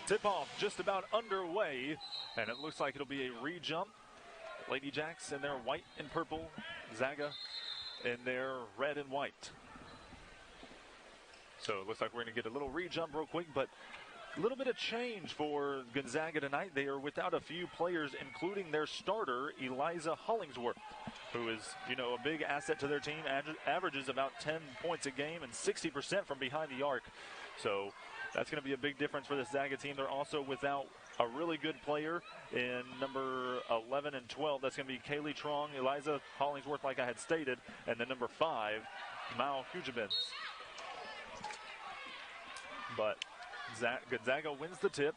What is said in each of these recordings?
Tip-off just about underway, and it looks like it'll be a re-jump. Lady Jacks in their white and purple, Gonzaga in their red and white. So it looks like we're going to get a little re-jump real quick, but a little bit of change for Gonzaga tonight. They are without a few players, including their starter, Eliza Hollingsworth, who is, a big asset to their team, averages about 10 points a game and 60% from behind the arc. So that's going to be a big difference for this Zaga team. They're also without a really good player in number 11 and 12. That's going to be Kaylee Trong, Eliza Hollingsworth, like I had stated, and then number 5, Mao Hujabins. But Gonzaga wins the tip.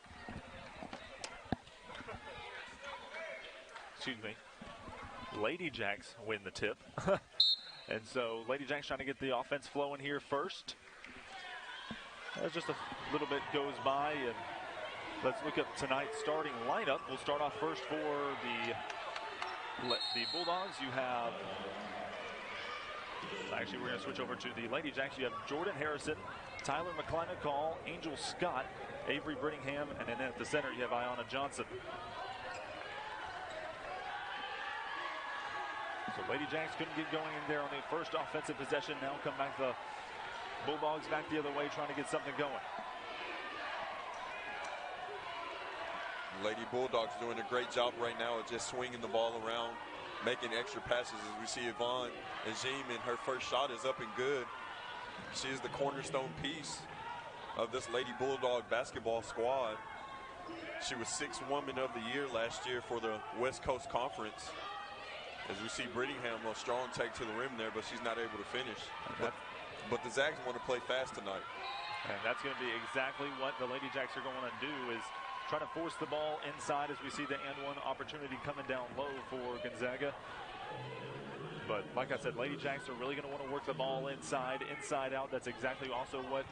Excuse me. Lady Jacks win the tip. And so Lady Jacks trying to get the offense flowing here first. As just a little bit goes by, and let's look at tonight's starting lineup. We'll start off first for the Bulldogs. You have, actually we're going to switch over to the Lady Jacks. You have Jordan Harrison, Tyler McClintock, Angel Scott, Avery Brittingham, and then at the center you have Ayanna Johnson. So Lady Jacks couldn't get going in there on the first offensive possession. Now come back the Bulldogs back the other way, trying to get something going. Lady Bulldogs doing a great job right now of just swinging the ball around, making extra passes. As we see Yvonne Ajim, and her first shot is up and good. She is the cornerstone piece of this Lady Bulldog basketball squad. She was 6th Woman of the Year last year for the West Coast Conference. As we see Brittingham, a strong take to the rim there, but she's not able to finish. But the Zags want to play fast tonight. And that's going to be exactly what the Lady Jacks are going to do, is try to force the ball inside as we see the and-one opportunity coming down low for Gonzaga. But like I said, Lady Jacks are really going to want to work the ball inside out. That's exactly also what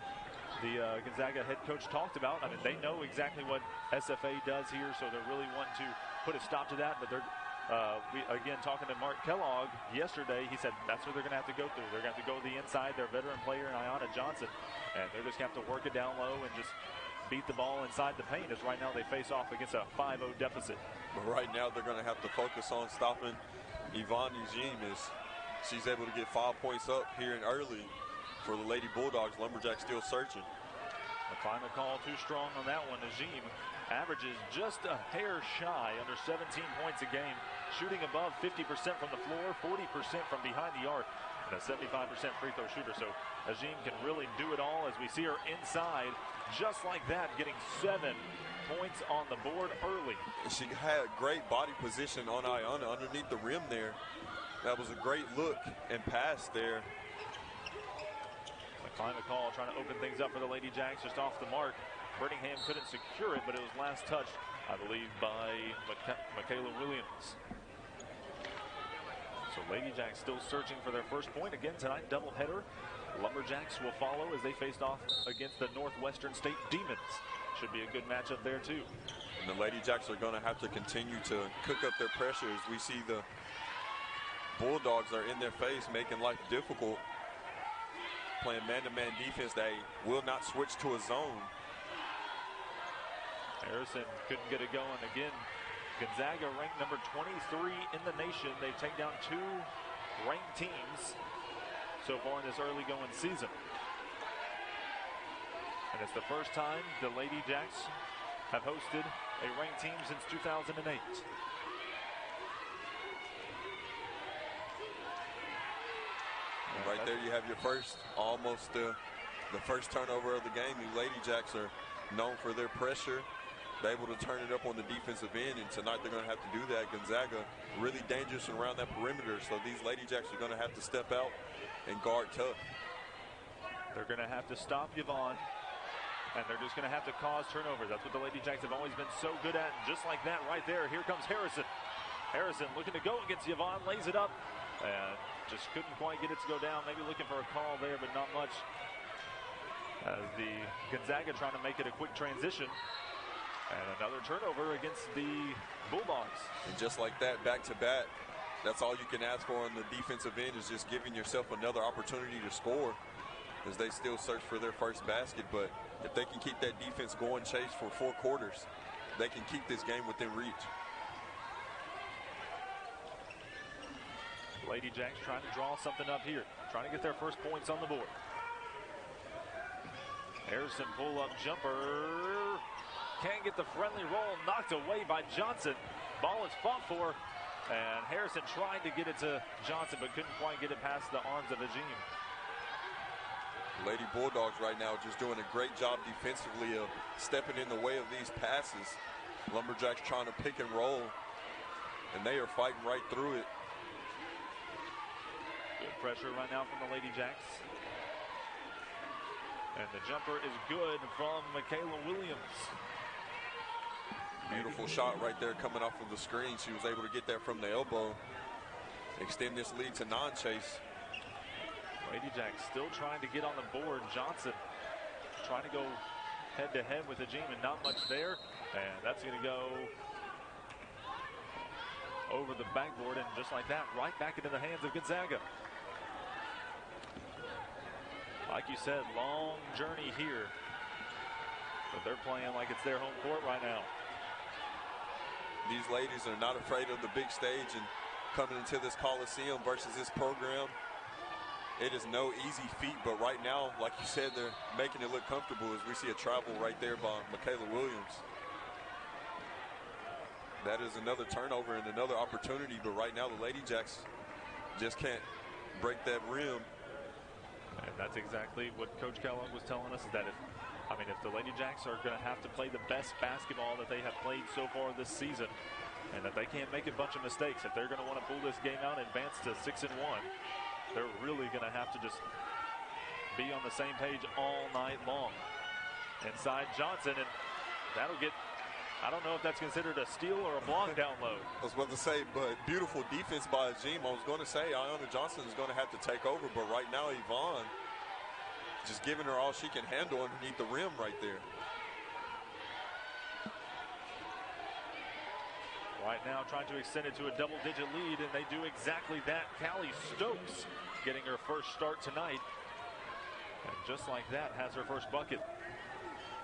the Gonzaga head coach talked about. I mean, they know exactly what SFA does here, so they're really wanting to put a stop to that. But they're again, talking to Mark Kellogg yesterday, he said that's what they're going to have to go through. They're going to have to go to the inside, their veteran player, Ayanna Johnson, and they're just going to have to work it down low and just beat the ball inside the paint, as right now they face off against a 5-0 deficit. But right now they're going to have to focus on stopping Yvonne Ajim, as she's able to get 5 points up here and early for the Lady Bulldogs. Lumberjacks still searching. McClintock too strong on that one. Ajim averages just a hair shy, under 17 points a game, shooting above 50% from the floor, 40% from behind the arc, and a 75% free throw shooter. So Ajim can really do it all, as we see her inside just like that, getting 7 points on the board early. She had great body position on Ayanna underneath the rim there. That was a great look and pass there. McClintock trying to open things up for the Lady Jacks, just off the mark. Brittingham couldn't secure it, but it was last touched, I believe, by Michaela Williams. So Lady Jacks still searching for their first point. Again tonight, doubleheader. Lumberjacks will follow as they faced off against the Northwestern State Demons. Should be a good matchup there too. And the Lady Jacks are going to have to continue to cook up their pressure, as we see the Bulldogs are in their face, making life difficult. Playing man-to-man defense, they will not switch to a zone. Harrison couldn't get it going. Again, Gonzaga ranked number 23 in the nation. They've taken down 2 ranked teams so far in this early going season. And it's the first time the Lady Jacks have hosted a ranked team since 2008. And right there you have your first, almost the first turnover of the game. The Lady Jacks are known for their pressure. They're able to turn it up on the defensive end, and tonight they're going to have to do that. Gonzaga really dangerous around that perimeter, so these Lady Jacks are going to have to step out and guard tough. They're going to have to stop Yvonne, and they're just going to have to cause turnovers. That's what the Lady Jacks have always been so good at, and just like that right there, here comes Harrison. Harrison looking to go against Yvonne, lays it up, and just couldn't quite get it to go down. Maybe looking for a call there, but not much. As the Gonzaga trying to make it a quick transition. And another turnover against the Bulldogs. And just like that, back-to-back, that's all you can ask for on the defensive end, is just giving yourself another opportunity to score, as they still search for their first basket. But If they can keep that defense going, Chase, for 4 quarters, they can keep this game within reach. Lady Jacks trying to draw something up here, trying to get their first points on the board. Harrison pull-up jumper. Can't get the friendly roll, knocked away by Johnson. Ball is fought for, and Harrison tried to get it to Johnson, but couldn't quite get it past the arms of Ajim. Lady Bulldogs right now just doing a great job defensively of stepping in the way of these passes. Lumberjacks trying to pick and roll, and they are fighting right through it. Good pressure right now from the Lady Jacks. And the jumper is good from Michaela Williams. Beautiful shot right there coming off of the screen. She was able to get that from the elbow. Extend this lead to non-chase. Lady Jacks still trying to get on the board. Johnson trying to go head-to-head with Ajim, and not much there. And that's going to go over the backboard, and just like that, right back into the hands of Gonzaga. Like you said, long journey here, but they're playing like it's their home court right now. These ladies are not afraid of the big stage, and coming into this Coliseum versus this program, it is no easy feat, but right now, like you said, they're making it look comfortable as we see a travel right there by Michaela Williams. That is another turnover and another opportunity, but right now the Lady Jacks just can't break that rim. And that's exactly what Coach Kellogg was telling us, is that if the Lady Jacks are going to have to play the best basketball that they have played so far this season, and that they can't make a bunch of mistakes, if they're going to want to pull this game out and advance to 6-1, they're really going to have to just be on the same page all night long. Inside Johnson, and that'll get, I don't know if that's considered a steal or a block down low. I was about to say, but beautiful defense by Ajim. I was going to say Ayanna Johnson is going to have to take over, but right now Yvonne just giving her all she can handle underneath the rim right there. Right now trying to extend it to a double-digit lead, and they do exactly that. Callie Stokes getting her first start tonight, and just like that has her first bucket.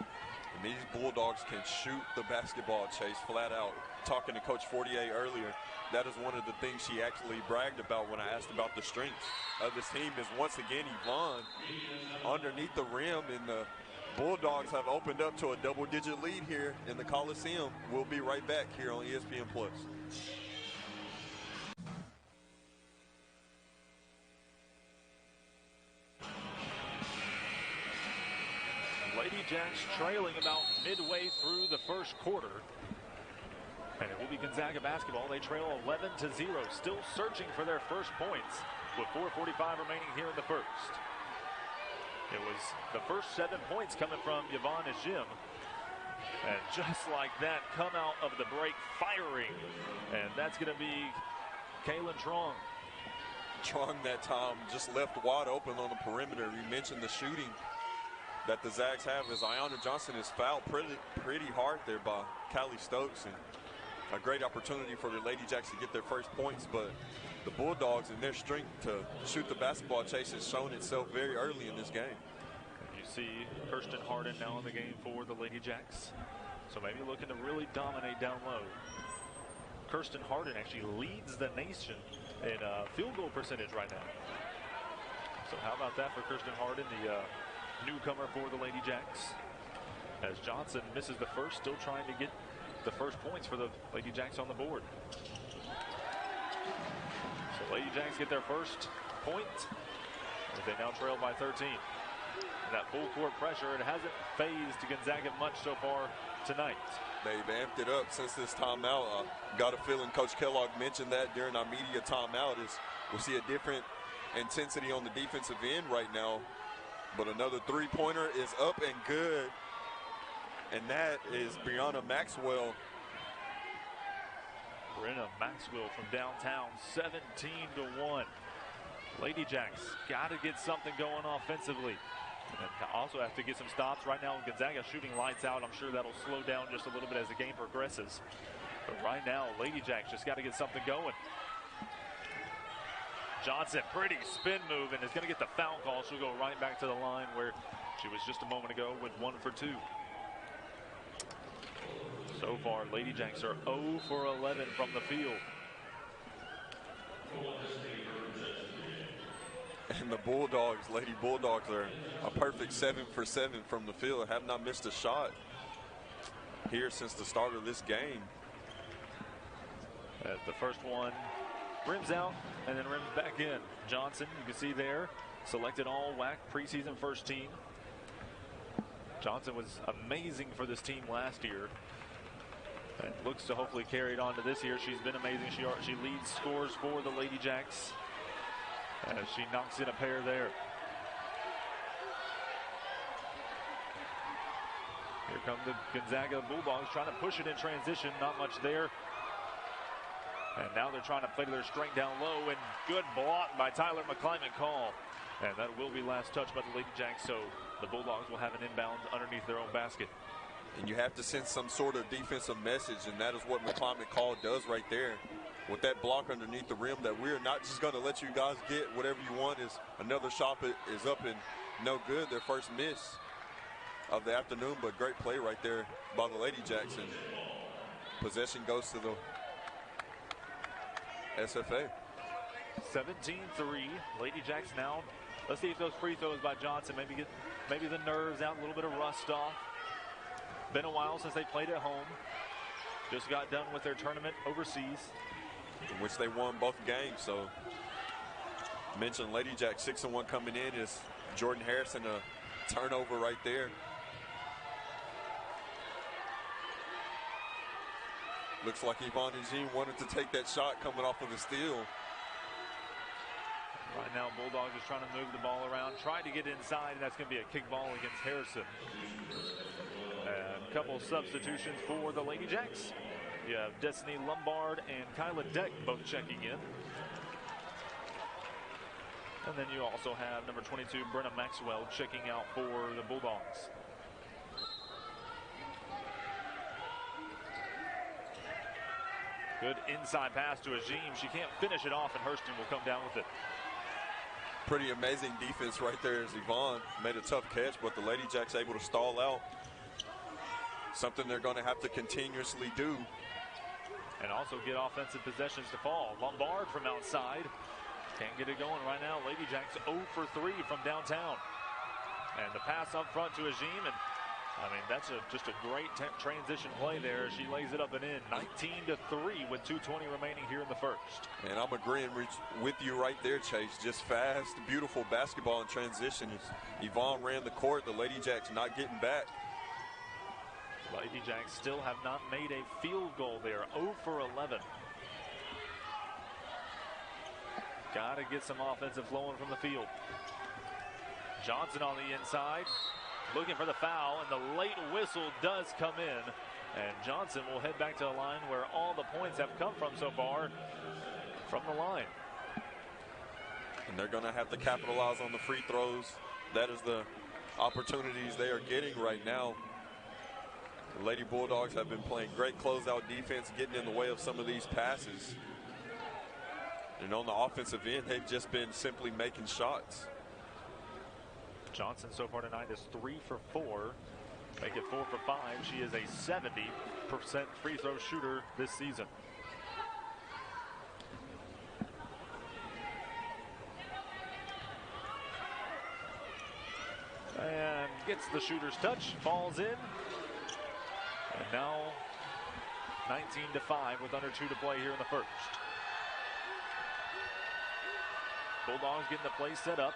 And these Bulldogs can shoot the basketball, Chase, flat out. Talking to Coach Fortier earlier, that is one of the things she actually bragged about when I asked about the strengths of this team, is once again Yvonne underneath the rim, and the Bulldogs have opened up to a double-digit lead here in the Coliseum. We'll be right back here on ESPN+. Lady Jacks trailing about midway through the first quarter. And it will be Gonzaga basketball. They trail 11-0, still searching for their first points with 4:45 remaining here in the first. It was the first 7 points coming from Yvonne Ajim. And just like that, come out of the break firing. And that's going to be Kaylin Trong. Trong that time just left wide open on the perimeter. We mentioned the shooting that the Zags have, as Ayanna Johnson is fouled pretty hard there by Callie Stokes, and a great opportunity for the Lady Jacks to get their first points, but the Bulldogs and their strength to shoot the basketball chase has shown itself very early in this game. You see Kirsten Harden now in the game for the Lady Jacks, so maybe looking to really dominate down low. Kirsten Harden actually leads the nation in field goal percentage right now. So how about that for Kirsten Harden, the newcomer for the Lady Jacks, as Johnson misses the first, still trying to get the first points for the Lady Jacks on the board. So Lady Jacks get their first point as they now trail by 13. And that full court pressure, it hasn't phased Gonzaga much so far tonight. They've amped it up since this timeout. Got a feeling Coach Kellogg mentioned that during our media timeout, is we'll see a different intensity on the defensive end right now. But another three-pointer is up and good. And that is Brianna Maxwell. Brianna Maxwell from downtown, 17-1. Lady Jacks got to get something going offensively. And also have to get some stops. Right now, Gonzaga shooting lights out. I'm sure that'll slow down just a little bit as the game progresses. But right now, Lady Jacks just got to get something going. Johnson, pretty spin move, and is going to get the foul call. She'll go right back to the line where She was just a moment ago with 1 for 2. So far, Lady Jacks are 0 for 11 from the field. And the Bulldogs, Lady Bulldogs, are a perfect 7 for 7 from the field. Have not missed a shot here since the start of this game. As the first one rims out and then rims back in. Johnson, you can see there, selected all WAC preseason first team. Johnson was amazing for this team last year. And looks to hopefully carry it on to this year. She's been amazing. She leads scores for the Lady Jacks as she knocks in a pair there. Here come the Gonzaga Bulldogs trying to push it in transition. Not much there. And now they're trying to play to their strength down low, and good block by Tyler McClymondt call. And that will be last touch by the Lady Jacks, so the Bulldogs will have an inbound underneath their own basket. And you have to send some sort of defensive message, and that is what McClymondt call does right there. With that block underneath the rim, that we're not just going to let you guys get whatever you want. Is another shot is up and no good. Their first miss of the afternoon, but great play right there by the Lady Jacks. And possession goes to the SFA. 17-3. Lady Jacks now. Let's see if those free throws by Johnson maybe the nerves out, a little bit of rust off. Been a while since they played at home. Just got done with their tournament overseas, in which they won both games. So mentioned Lady Jacks 6-1 coming in. Is Jordan Harrison a turnover right there. Looks like Yvonne and Jean wanted to take that shot coming off of the steal. Right now, Bulldogs is trying to move the ball around, tried to get inside, and that's going to be a kick ball against Harrison. And a couple substitutions for the Lady Jacks. You have Destiny Lombard and Kyla Deck both checking in. And then you also have number 22, Brenna Maxwell, checking out for the Bulldogs. Good inside pass to Ajim. She can't finish it off, and Hurston will come down with it. Pretty amazing defense right there as Yvonne made a tough catch, but the Lady Jacks able to stall out. Something they're going to have to continuously do. And also get offensive possessions to fall. Lombard from outside. Can't get it going right now. Lady Jacks 0 for 3 from downtown. And the pass up front to Ajim, and I mean, that's just a great transition play there. She lays it up and in. 19-3 with 2:20 remaining here in the first. And I'm agreeing with you right there, Chase. Just fast, beautiful basketball in transition. Yvonne ran the court. The Lady Jacks not getting back. Lady Jacks still have not made a field goal there. 0 for 11. Got to get some offensive flowing from the field. Johnson on the inside, looking for the foul, and the late whistle does come in. And Johnson will head back to the line where all the points have come from so far, from the line. And they're going to have to capitalize on the free throws. That is the opportunities they are getting right now. The Lady Bulldogs have been playing great closeout defense, getting in the way of some of these passes. And on the offensive end, they've just been simply making shots. Johnson so far tonight is 3 for 4. Make it 4 for 5. She is a 70% free throw shooter this season. And gets the shooter's touch, falls in. And now 19-5 with under 2 to play here in the first. Bulldogs getting the play set up.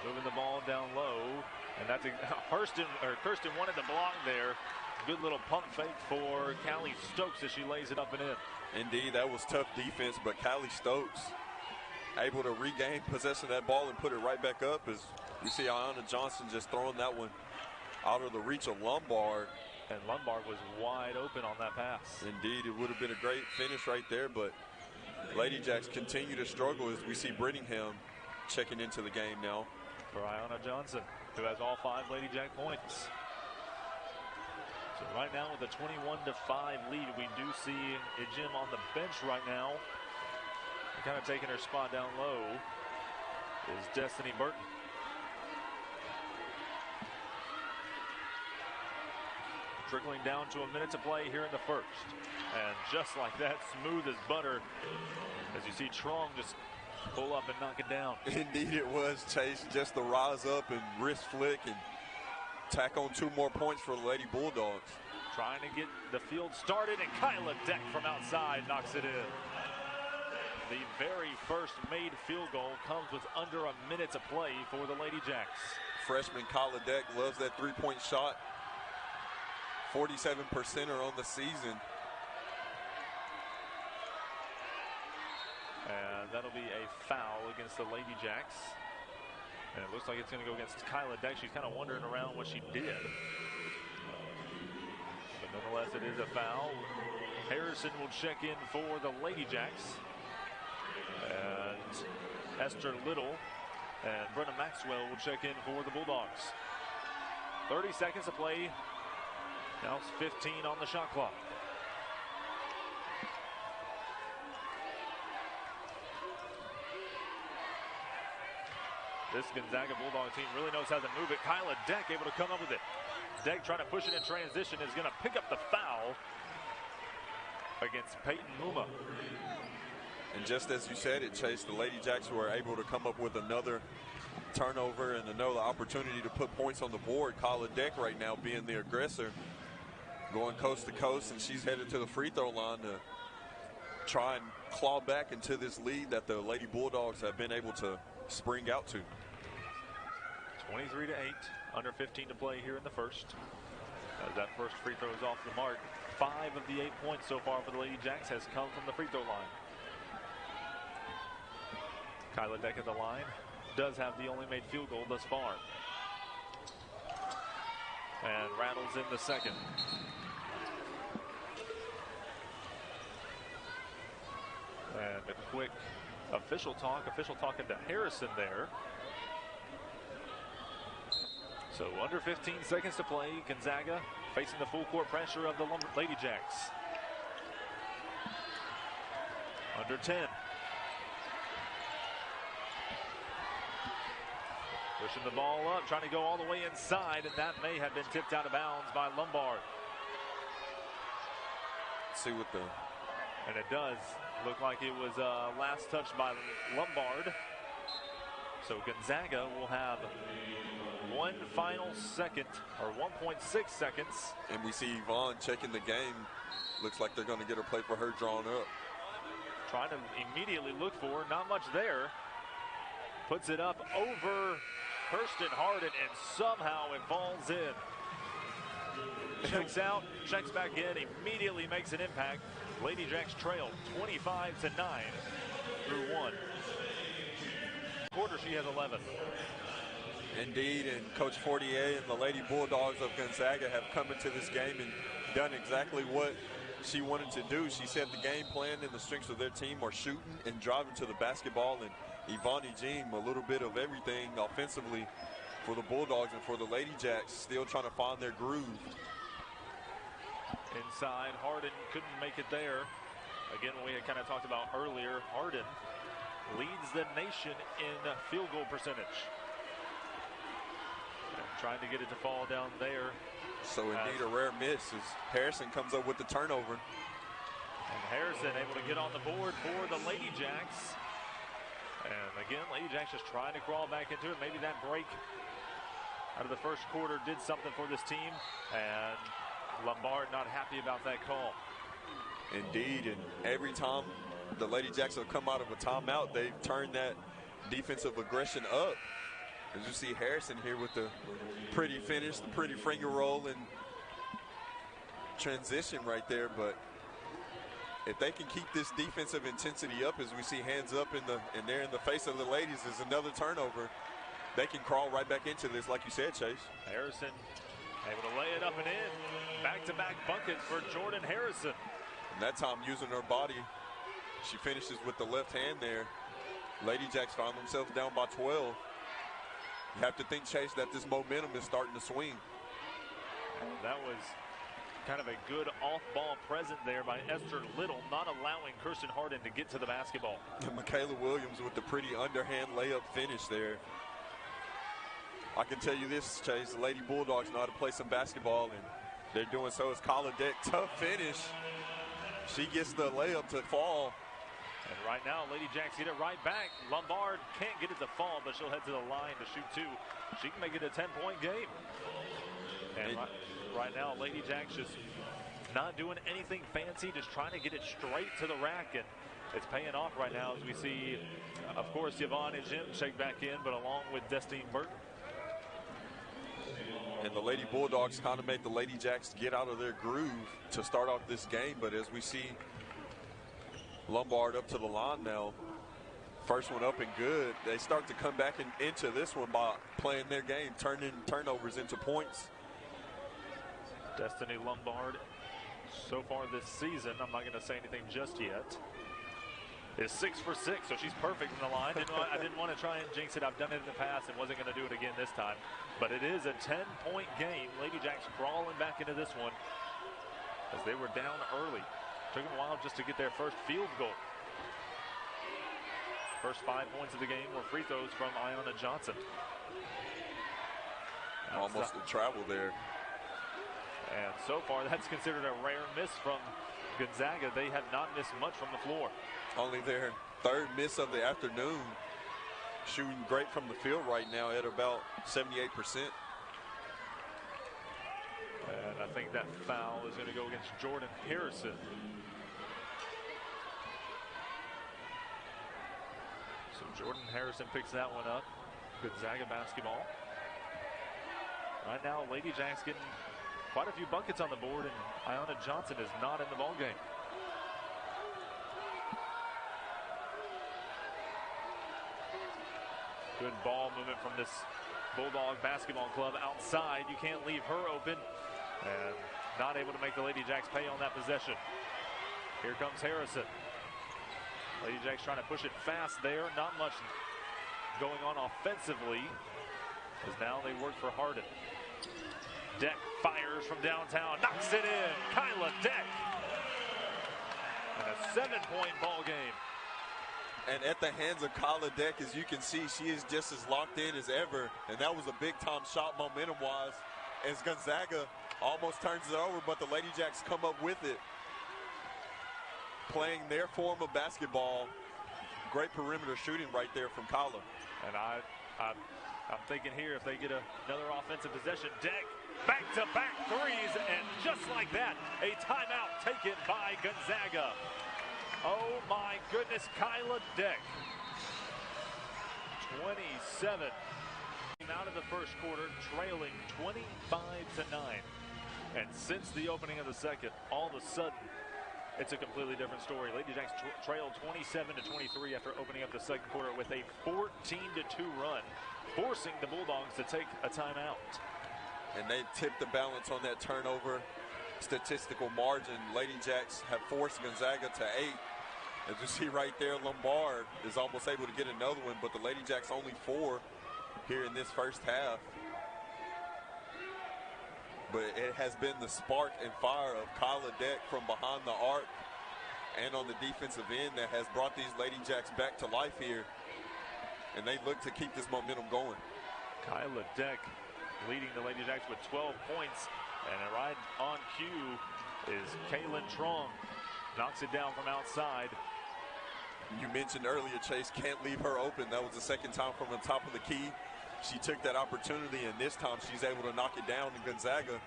Moving the ball down low, and that's Kirsten wanted the block there. Good little pump fake for Callie Stokes as she lays it up and in. Indeed, that was tough defense, but Callie Stokes able to regain possession of that ball and put it right back up. As you see Ayanna Johnson just throwing that one out of the reach of Lombard. And Lombard was wide open on that pass. Indeed, it would have been a great finish right there, but Lady Jacks continue to struggle as we see Brittingham checking into the game now. For Ayanna Johnson, who has all 5 Lady Jack points. So right now with a 21-5 lead, we do see Ejim on the bench right now. kind of taking her spot down low is Destiny Burton. Trickling down to a minute to play here in the first. And just like that, smooth as butter, as you see Trong just pull up and knock it down. Indeed it was, Chase. Just the rise up and wrist flick and tack on 2 more points for the Lady Bulldogs. Trying to get the field started, and Kyla Deck from outside knocks it in. The very first made field goal comes with under a minute to play for the Lady Jacks. Freshman Kyla Deck loves that 3-point shot. 47%er on the season. And that'll be a foul against the Lady Jacks. And it looks like it's going to go against Kyla Deck. She's kind of wondering around what she did. But nonetheless, it is a foul. Harrison will check in for the Lady Jacks. And Esther Little and Brenna Maxwell will check in for the Bulldogs. 30 seconds to play. Now it's 15 on the shot clock. This Gonzaga Bulldog team really knows how to move it. Kyla Deck able to come up with it. Deck trying to push it in transition is going to pick up the foul against Peyton Muma. And just as you said it, Chase, the Lady Jacks were able to come up with another turnover and another opportunity to put points on the board. Kyla Deck right now being the aggressor, going coast to coast, and she's headed to the free throw line to try and claw back into this lead that the Lady Bulldogs have been able to spring out to. 23-8, under 15 to play here in the first. As that first free throw is off the mark. 5 of the 8 points so far for the Lady Jacks has come from the free throw line. Kyla Deck at the line does have the only made field goal thus far. And rattles in the second. And a quick official talking to Harrison there. So under 15 seconds to play, Gonzaga facing the full court pressure of the Lady Jacks. Under 10. Pushing the ball up, trying to go all the way inside, and that may have been tipped out of bounds by Lombard. Let's see what the... And it does look like it was last touched by Lombard. So Gonzaga will have 1 final second, or 1.6 seconds. And we see Yvonne checking the game. Looks like they're going to get a play for her drawn up. Trying to immediately look for her, not much there. Puts it up over Kirsten Harden, and somehow it falls in. Checks out, checks back in, immediately makes an impact. Lady Jacks trail 25-9 through 1. Quarter, she has 11. Indeed, and Coach Fortier and the Lady Bulldogs of Gonzaga have come into this game and done exactly what she wanted to do. She said the game plan and the strengths of their team are shooting and driving to the basketball, and Yvonne Jean, a little bit of everything offensively for the Bulldogs and for the Lady Jacks, still trying to find their groove. Inside, Harden couldn't make it there. Again, what we had kind of talked about earlier, Harden leads the nation in field goal percentage. And trying to get it to fall down there. So indeed a rare miss as Harrison comes up with the turnover. And Harrison able to get on the board for the Lady Jacks. And again, Lady Jacks just trying to crawl back into it. Maybe that break out of the first quarter did something for this team. And Lombard not happy about that call. Indeed, and every time the Lady Jacks have come out of a timeout, they've turned that defensive aggression up. As you see Harrison here with the pretty finish, the pretty finger roll and transition right there. But if they can keep this defensive intensity up, as we see hands up in there in the face of the ladies, is another turnover. They can crawl right back into this, like you said, Chase. Harrison able to lay it up and in. Back-to-back buckets for Jordan Harrison. And that time using her body, she finishes with the left hand there. Lady Jacks found themselves down by 12. You have to think, Chase, that this momentum is starting to swing. That was Kind of a good off-ball present there by Esther Little, not allowing Kirsten Harden to get to the basketball. And Michaela Williams with the pretty underhand layup finish there. I can tell you this, Chase, the Lady Bulldogs know how to play some basketball, and they're doing so. As Kala Deck, tough finish. She gets the layup to fall. And right now, Lady Jacks get it right back. Lombard can't get it to fall, but she'll head to the line to shoot two. She can make it a 10-point game. And right now, Lady Jacks just not doing anything fancy, just trying to get it straight to the rack, and it's paying off right now as we see, of course, Yvonne and Jim shake back in, but along with Destine Burton. And the Lady Bulldogs kind of made the Lady Jacks get out of their groove to start off this game, but as we see Lombard up to the line now, first one up and good. They start to come back into this one by playing their game, turning turnovers into points. Destiny Lombard, so far this season, I'm not going to say anything just yet, is 6 for 6, so she's perfect in the line. I didn't want to try and jinx it. I've done it in the past and wasn't going to do it again this time. But it is a 10-point game. Lady Jacks crawling back into this one as they were down early. Took them a while just to get their first field goal. First 5 points of the game were free throws from Iona Johnson. Almost a travel there. And so far, that's considered a rare miss from Gonzaga. They have not missed much from the floor. Only their third miss of the afternoon. Shooting great from the field right now at about 78%. And I think that foul is going to go against Jordan Harrison. So Jordan Harrison picks that one up. Gonzaga basketball. Right now, Lady Jacks getting quite a few buckets on the board, and Iona Johnson is not in the ball game. Good ball movement from this Bulldog basketball club outside. You can't leave her open, and not able to make the Lady Jacks pay on that possession. Here comes Harrison. Lady Jacks trying to push it fast there. Not much going on offensively, as now they work for Harden. Deck fires from downtown, knocks it in. Kyla Deck. And a 7-point ball game. And at the hands of Kyla Deck, as you can see, she is just as locked in as ever. And that was a big-time shot momentum-wise as Gonzaga almost turns it over, but the Lady Jacks come up with it. Playing their form of basketball. Great perimeter shooting right there from Kyla. And I'm thinking here, if they get another offensive possession, Deck back-to-back threes, and just like that, a timeout taken by Gonzaga. Oh my goodness, Kyla Deck. 27. Out of the first quarter, trailing 25-9. And since the opening of the second, all of a sudden, it's a completely different story. Lady Jacks trailed 27-23 after opening up the second quarter with a 14-2 run, forcing the Bulldogs to take a timeout. And they tipped the balance on that turnover statistical margin. Lady Jacks have forced Gonzaga to 8. As you see right there, Lombard is almost able to get another one, but the Lady Jacks only 4 here in this first half. But it has been the spark and fire of Kyla Deck from behind the arc and on the defensive end that has brought these Lady Jacks back to life here. And they look to keep this momentum going. Kyla Deck leading the Lady Jacks with 12 points. And right on cue is Kaylin Trong. Knocks it down from outside. You mentioned earlier, Chase, can't leave her open. That was the second time from the top of the key. She took that opportunity, and this time she's able to knock it down. And Gonzaga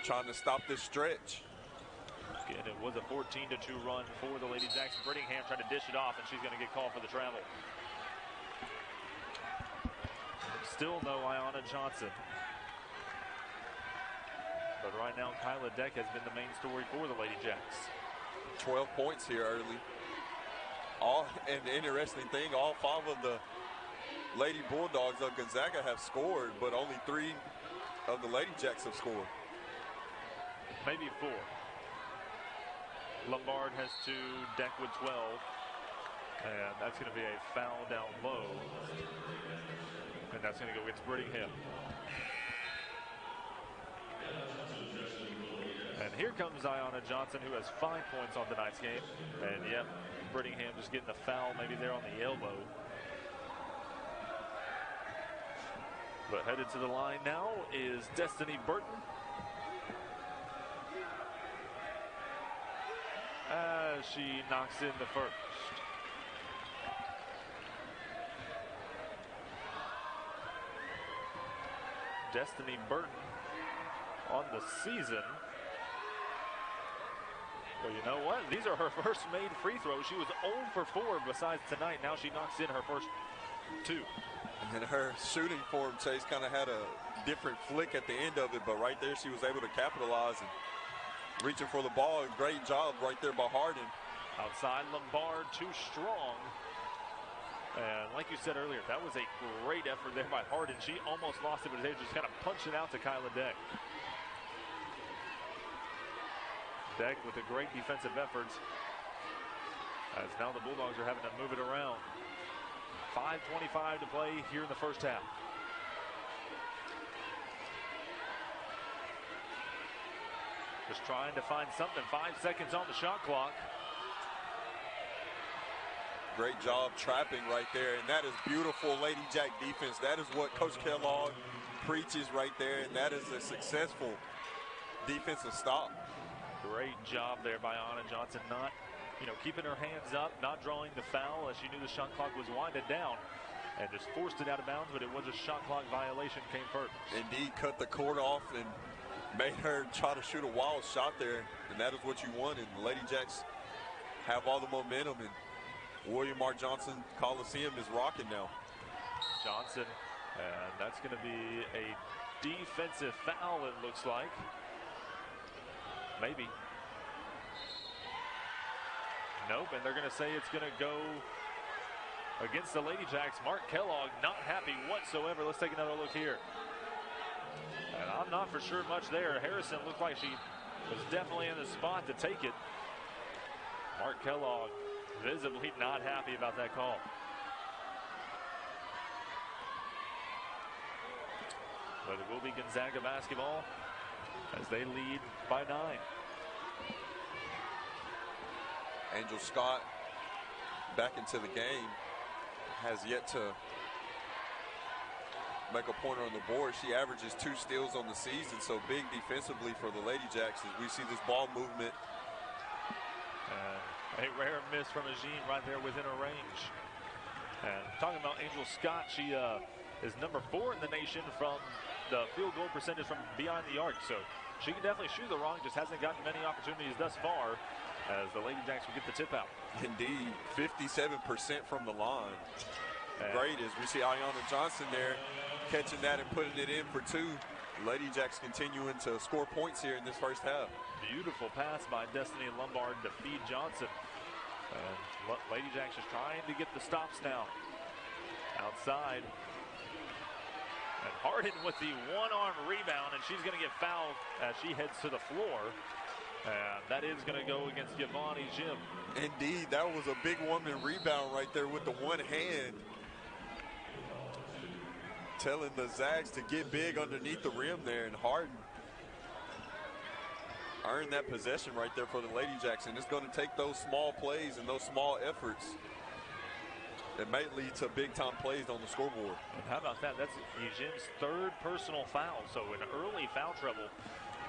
trying to stop this stretch. Again, it was a 14-2 run for the Lady Jacks. Brittingham trying to dish it off, and she's going to get called for the travel. Still no Iona Johnson. But right now, Kyla Deck has been the main story for the Lady Jacks. 12 points here early. And the interesting thing, all 5 of the Lady Bulldogs of Gonzaga have scored, but only 3 of the Lady Jacks have scored. Maybe 4. Lombard has 2, Deck with 12. And that's going to be a foul down low. And that's going to go against Brittingham. And And here comes Ayanna Johnson, who has 5 points on tonight's game. And yep, Brittingham just getting a foul maybe there on the elbow. But headed to the line now is Destiny Burton. As she knocks in the first. Destiny Burton on the season. Well, you know what? These are her first made free throws. She was 0 for 4 besides tonight. Now she knocks in her first 2. And her shooting form, Chase, kind of had a different flick at the end of it, but right there she was able to capitalize and reaching for the ball. Great job right there by Harden. Outside Lombard, too strong. And like you said earlier, that was a great effort there by Harden. She almost lost it, but they just kind of punched it out to Kyla Deck. Deck with a great defensive effort. As now the Bulldogs are having to move it around. 5:25 to play here in the first half. Just trying to find something. 5 seconds on the shot clock. Great job trapping right there, and that is beautiful Lady Jack defense. That is what Coach Kellogg preaches right there, and that is a successful defensive stop. Great job there by Ayanna Johnson, not, keeping her hands up, not drawing the foul as she knew the shot clock was winding down, and just forced it out of bounds, but it was a shot clock violation came first. Indeed, cut the court off and made her try to shoot a wild shot there, and that is what you wanted. The Lady Jacks have all the momentum, and William R. Johnson Coliseum is rocking now. Johnson, and that's going to be a defensive foul, it looks like. Maybe. Nope, and they're going to say it's going to go against the Lady Jacks. Mark Kellogg not happy whatsoever. Let's take another look here. And I'm not for sure much there. Harrison looked like she was definitely in the spot to take it. Mark Kellogg visibly not happy about that call. But it will be Gonzaga basketball as they lead by 9. Angel Scott back into the game, has yet to make a pointer on the board. She averages 2 steals on the season, so big defensively for the Lady Jacks as we see this ball movement. A rare miss from Agene right there within her range. And talking about Angel Scott, she is number 4 in the nation from the field goal percentage from beyond the arc. So she can definitely shoot the rock, just hasn't gotten many opportunities thus far as the Lady Jacks will get the tip out. Indeed, 57% from the line. Great as we see Ayanna Johnson there catching that and putting it in for 2. Lady Jacks continuing to score points here in this first half. Beautiful pass by Destiny Lombard to feed Johnson. And Lady Jacks is trying to get the stops now. Outside. And Harden with the one-arm rebound, and she's going to get fouled as she heads to the floor. And that is going to go against Yvonne Jim. Indeed, that was a big woman rebound right there with the one hand. Telling the Zags to get big underneath the rim there, and Harden earned that possession right there for the Lady Jacks. And it's going to take those small plays and those small efforts that may lead to big-time plays on the scoreboard. And how about that? That's Jim's 3rd personal foul, so an early foul trouble.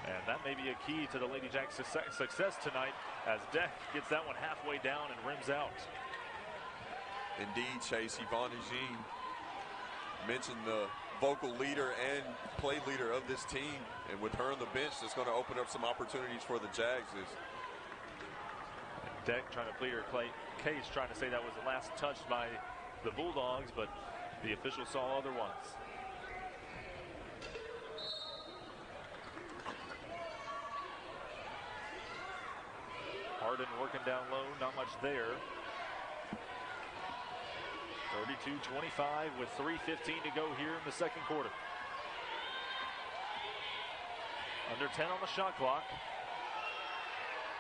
And that may be a key to the Lady Jacks' success tonight as Deck gets that one halfway down and rims out. Indeed, Chase. Yvonne Jean mentioned the vocal leader and play leader of this team. And with her on the bench, that's going to open up some opportunities for the Jags. Deck trying to plead her case, trying to say that was the last touch by the Bulldogs, but the official saw otherwise. Harden working down low, not much there. 32-25 with 3:15 to go here in the second quarter. Under 10 on the shot clock.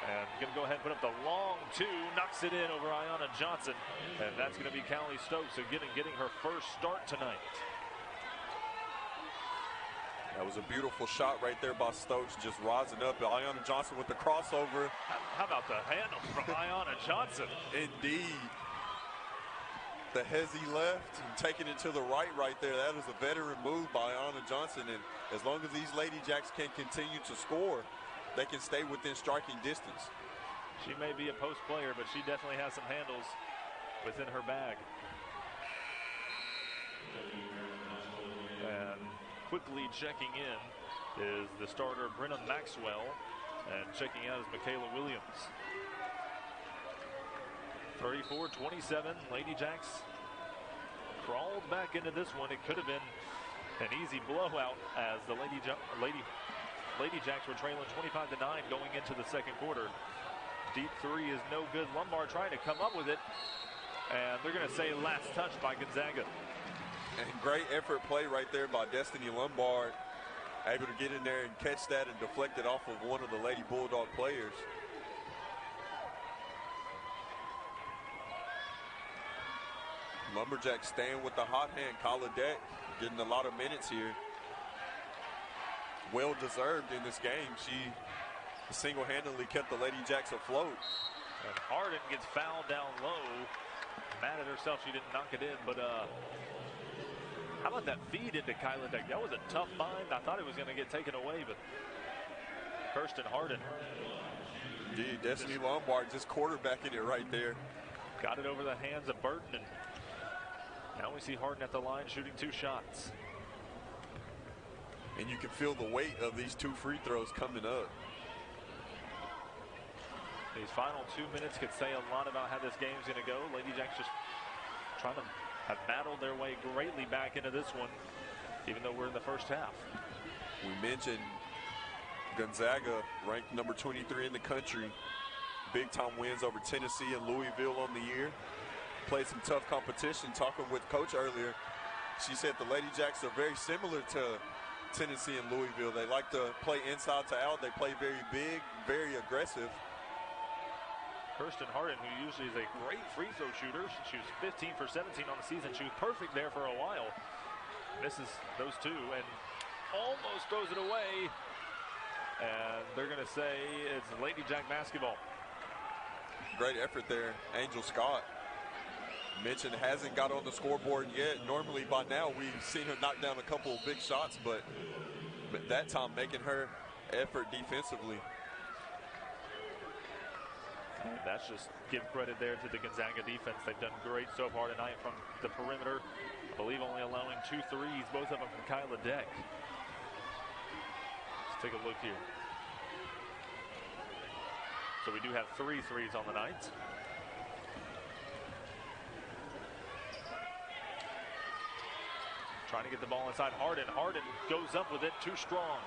And going to go ahead and put up the long 2, knocks it in over Ayanna Johnson. And that's going to be Callie Stokes, so getting her first start tonight. That was a beautiful shot right there by Stokes, just rising up. Ayanna Johnson with the crossover. How about the handle from Ayanna Johnson? Indeed. The hezzy left and taking it to the right there. That is a veteran move by Ayanna Johnson. And as long as these Lady Jacks can continue to score, they can stay within striking distance. She may be a post player, but she definitely has some handles within her bag. And quickly checking in is the starter Brenna Maxwell, and checking out is Michaela Williams. 34-27, Lady Jacks crawled back into this one. It could have been an easy blowout as the Lady Jacks were trailing 25-9 going into the second quarter. Deep three is no good. Lombard trying to come up with it, and they're going to say last touch by Gonzaga. And great effort play right there by Destiny Lombard, able to get in there and catch that and deflect it off of one of the Lady Bulldog players. Lumberjacks staying with the hot hand. Kyla Deck getting a lot of minutes here. Well deserved in this game. She single-handedly kept the Lady Jacks afloat. And Harden gets fouled down low. Mad at herself she didn't knock it in, but how about that feed into Kyla Deck? That was a tough find. I thought it was going to get taken away, but Kirsten Harden. Indeed, Destiny Lombard just quarterbacking it right there. Got it over the hands of Burton, and now we see Harden at the line shooting 2 shots. And you can feel the weight of these 2 free throws coming up. These final 2 minutes could say a lot about how this game's going to go. Lady Jacks just trying to have battled their way greatly back into this one, even though we're in the first half. We mentioned Gonzaga, ranked number 23 in the country. Big time wins over Tennessee and Louisville on the year. Played some tough competition. Talking with Coach earlier, she said the Lady Jacks are very similar to Tennessee and Louisville. They like to play inside to out. They play very big, very aggressive. Kirsten Harden, who usually is a great free throw shooter. She was 15 for 17 on the season. She was perfect there for a while. Misses those 2 and almost throws it away. And they're going to say it's Lady Jack basketball. Great effort there, Angel Scott. Mentioned hasn't got on the scoreboard yet. Normally by now we've seen her knock down a couple of big shots, but that time making her effort defensively. And that's just give credit there to the Gonzaga defense. They've done great so far tonight from the perimeter. I believe only allowing 2 threes, both of them from Kyla Deck. Let's take a look here. So we do have 3 threes on the night. Trying to get the ball inside Harden. Harden goes up with it, too strong.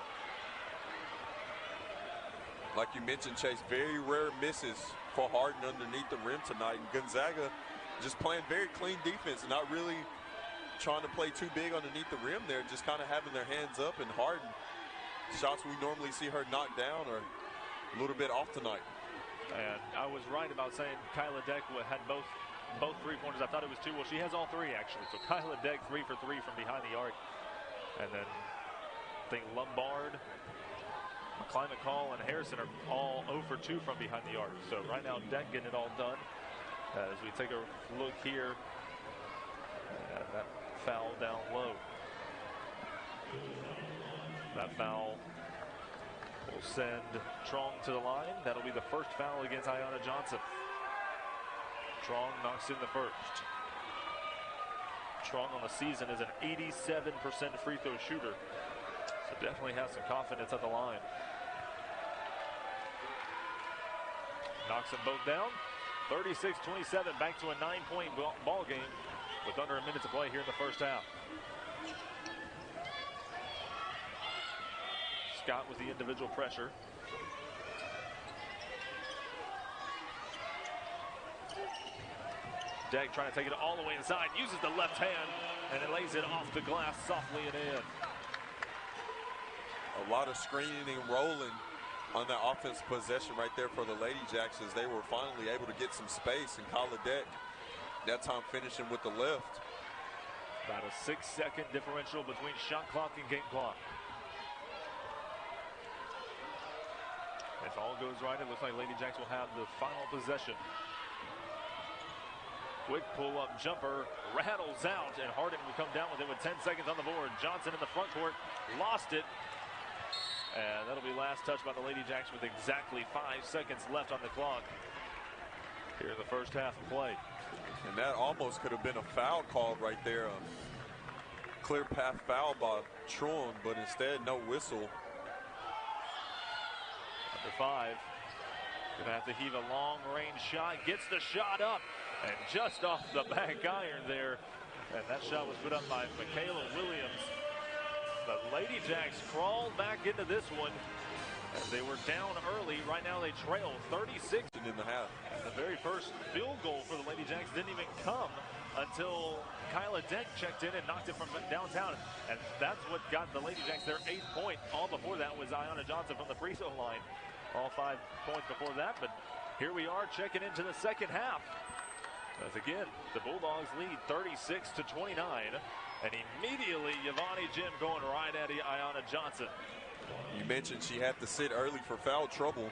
Like you mentioned, Chase, very rare misses for Harden underneath the rim tonight. And Gonzaga just playing very clean defense, not really trying to play too big underneath the rim there, just kind of having their hands up. And Harden, shots we normally see her knock down are a little bit off tonight. And I was right about saying Kyla Deck had both 3-pointers. I thought it was 2. Well, she has all 3 actually. So Kyla Deck 3 for 3 from behind the arc. And then I think Lombard, McCall, and Harrison are all 0 for 2 from behind the arc. So right now Deck getting it all done. As we take a look here, that foul down low. That foul will send Trong to the line. That'll be the first foul against Ayanna Johnson. Trong knocks in the first. Trong on the season is an 87% free throw shooter. So definitely has some confidence at the line. Knocks them both down. 36-27, back to a 9-point ball game with under a minute to play here in the first half. Scott with the individual pressure. Deck trying to take it all the way inside, uses the left hand, and it lays it off the glass softly and in. A lot of screening and rolling on that offense possession right there for the Lady Jacks as they were finally able to get some space. And Kyla Deck, that time finishing with the left. About a 6-second differential between shot clock and game clock. If all goes right, it looks like Lady Jacks will have the final possession. Quick pull-up jumper, rattles out, and Harden will come down with it with 10 seconds on the board. Johnson in the front court, lost it. And that'll be last touch by the Lady Jacks with exactly 5 seconds left on the clock here in the first half of play. And that almost could have been a foul called right there. A clear path foul by Tron, but instead no whistle. Number 5. Gonna have to heave a long range shot. Gets the shot up and just off the back iron there. And that shot was put up by Michaela Williams. The Lady Jacks crawled back into this one as they were down early. Right now they trail 36 in the half. And the very first field goal for the Lady Jacks didn't even come until Kyla Dent checked in and knocked it from downtown. And that's what got the Lady Jacks their 8th point. All before that was Ayanna Johnson from the free throw line. All 5 points before that, but here we are checking into the second half. As again, the Bulldogs lead 36-29. And immediately, Yvonne Jim going right at Ayanna Johnson. You mentioned she had to sit early for foul trouble.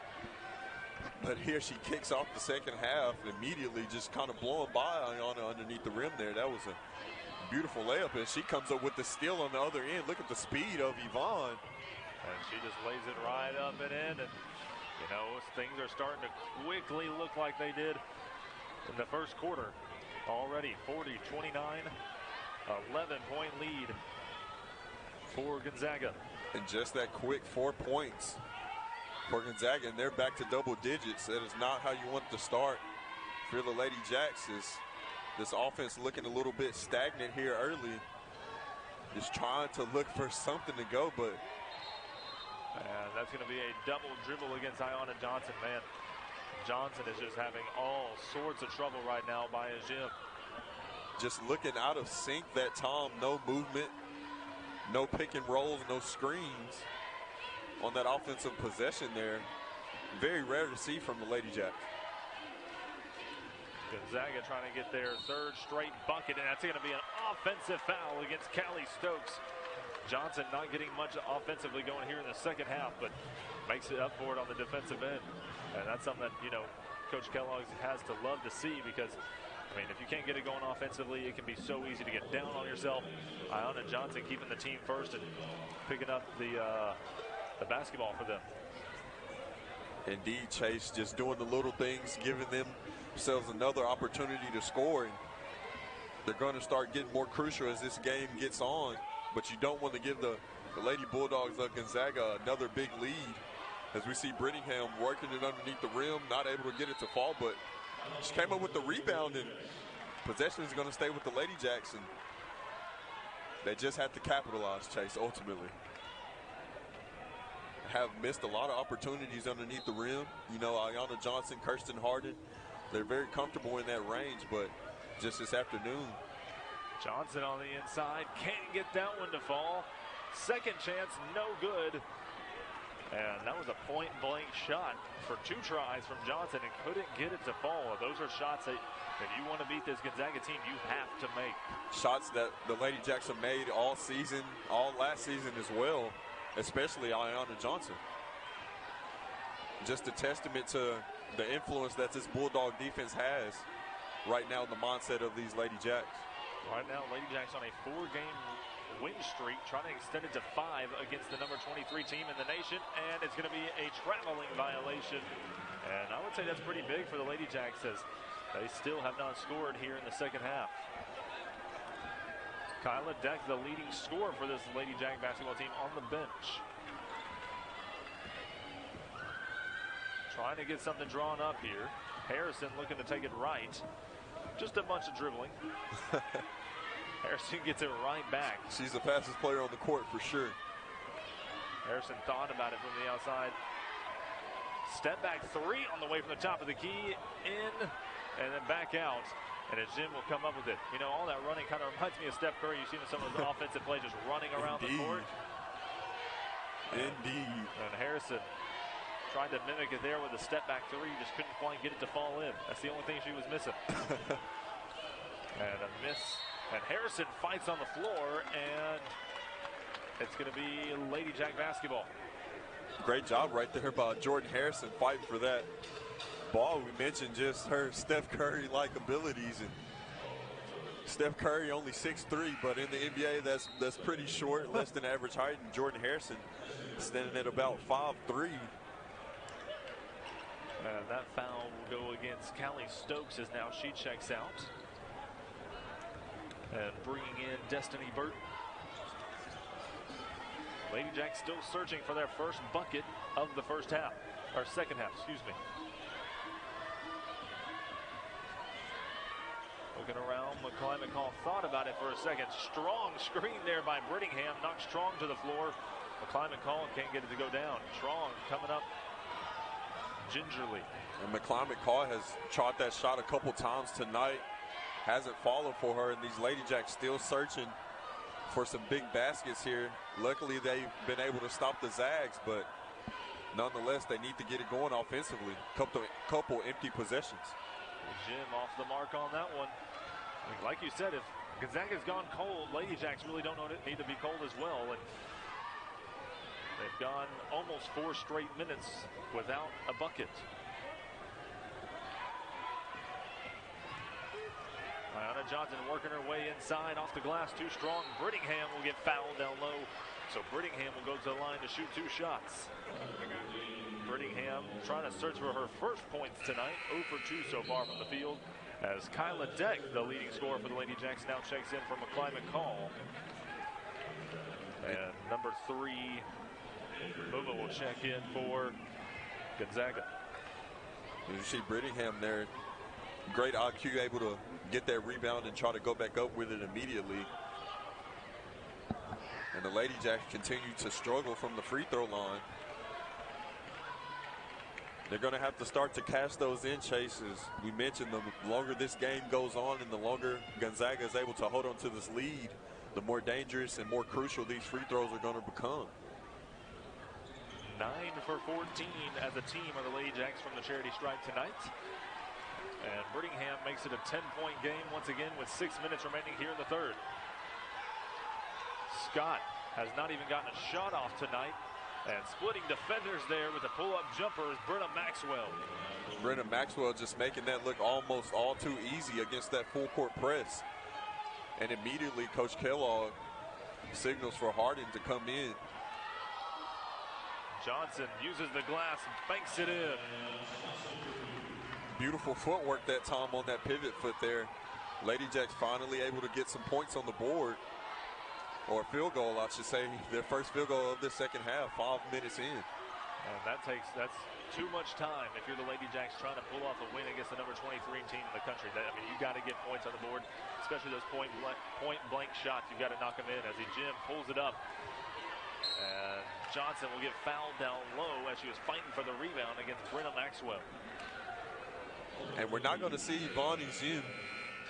But here she kicks off the second half, immediately just kind of blowing by Ayanna underneath the rim there. That was a beautiful layup, and she comes up with the steal on the other end. Look at the speed of Yvonne. And she just lays it right up and in. And, you know, things are starting to quickly look like they did in the first quarter. Already 40-29. 11-point lead for Gonzaga. And just that quick 4 points for Gonzaga, and they're back to double digits. That is not how you want to start. For the Lady Jacks, this offense looking a little bit stagnant here early. Just trying to look for something to go, but. And that's going to be a double dribble against Ayanna Johnson, man. Johnson is just having all sorts of trouble right now by his gym. Just looking out of sync that time, no movement, no pick and rolls, no screens on that offensive possession there. Very rare to see from the Lady Jacks. Gonzaga trying to get their 3rd straight bucket, and that's going to be an offensive foul against Callie Stokes. Johnson not getting much offensively going here in the second half, but makes it up for it on the defensive end. And that's something that, you know, Coach Kellogg has to love to see, because I mean, if you can't get it going offensively, it can be so easy to get down on yourself. Ayanna Johnson keeping the team first and picking up the basketball for them. Indeed, Chase, just doing the little things, giving themselves another opportunity to score. And they're going to start getting more crucial as this game gets on. But you don't want to give the Lady Bulldogs of Gonzaga another big lead, as we see Brittingham working it underneath the rim, not able to get it to fall, but she came up with the rebound, and possession is going to stay with the Lady Jacks, and they just have to capitalize, Chase, ultimately. Have missed a lot of opportunities underneath the rim. You know, Ayanna Johnson, Kirsten Harden, they're very comfortable in that range, but just this afternoon. Johnson on the inside, can't get that one to fall. Second chance, no good. And that was a point-blank shot for 2 tries from Johnson and couldn't get it to fall. Those are shots that, if you want to beat this Gonzaga team, you have to make. Shots that the Lady Jacks have made all season, all last season as well, especially Ayanna Johnson. Just a testament to the influence that this Bulldog defense has right now in the mindset of these Lady Jacks. Right now, Lady Jacks on a 4-game win streak, trying to extend it to 5 against the number 23 team in the nation, and it's going to be a traveling violation. And I would say that's pretty big for the Lady Jacks, as they still have not scored here in the second half. Kyla Deck, the leading scorer for this Lady Jack basketball team, on the bench. Trying to get something drawn up here. Harrison looking to take it right. Just a bunch of dribbling. Harrison gets it right back. She's the fastest player on the court for sure. Harrison thought about it from the outside. Step back 3 on the way from the top of the key, in, and then back out. And as Jim will come up with it. You know, all that running kind of reminds me of Steph Curry. You've seen some of those offensive plays just running around the court. Indeed. And Harrison tried to mimic it there with a step back 3. Just couldn't quite get it to fall in. That's the only thing she was missing. And a miss. And Harrison fights on the floor, and it's going to be Lady Jack basketball. Great job right there by Jordan Harrison fighting for that ball. We mentioned just her Steph Curry-like abilities, and Steph Curry only 6'3", but in the NBA that's pretty short, less than average height. And Jordan Harrison standing at about 5'3". And that foul will go against Callie Stokes as now she checks out. And bringing in Destiny Burton. Lady Jacks still searching for their first bucket of the first half, or second half, excuse me. Looking around, McCall thought about it for a second. Strong screen there by Brittingham, knocked Strong to the floor. McCall can't get it to go down. Strong coming up gingerly. And McCall has tried that shot a couple times tonight. Hasn't fallen for her, and these Lady Jacks still searching for some big baskets here. Luckily, they've been able to stop the Zags, but nonetheless, they need to get it going offensively. Couple empty possessions. Jim off the mark on that one. Like you said, if Gonzaga's gone cold, Lady Jacks really don't need to be cold as well. And they've gone almost 4 straight minutes without a bucket. Ayanna Johnson working her way inside off the glass, too strong. Brittingham will get fouled down low, so Brittingham will go to the line to shoot 2 shots. Brittingham trying to search for her first points tonight, 0 for 2 so far from the field, as Kyla Deck, the leading scorer for the Lady Jacks, now checks in for McCall. And number 3, Muma will check in for Gonzaga. You see Brittingham there, great IQ, able to get that rebound and try to go back up with it immediately. And the Lady Jacks continue to struggle from the free throw line. They're going to have to start to cash those in, chases. We mentioned the longer this game goes on and the longer Gonzaga is able to hold on to this lead, the more dangerous and more crucial these free throws are going to become. 9 for 14 as a team are the Lady Jacks from the charity stripe tonight. And Brittingham makes it a 10-point game once again with 6 minutes remaining here in the third. Scott has not even gotten a shot off tonight. And splitting defenders there with a pull-up jumper is Brenna Maxwell. Brenna Maxwell just making that look almost all too easy against that full-court press. And immediately Coach Kellogg signals for Harden to come in. Johnson uses the glass and banks it in. Beautiful footwork that time on that pivot foot there. Lady Jacks finally able to get some points on the board. Or a field goal, I should say. Their first field goal of this second half, 5 minutes in. And that's too much time if you're the Lady Jacks trying to pull off a win against the number 23 team in the country. You got to get points on the board, especially those point blank shots. You've got to knock them in as Jim pulls it up. And Johnson will get fouled down low as she was fighting for the rebound against Brenna Maxwell. And we're not going to see Bonnie Jim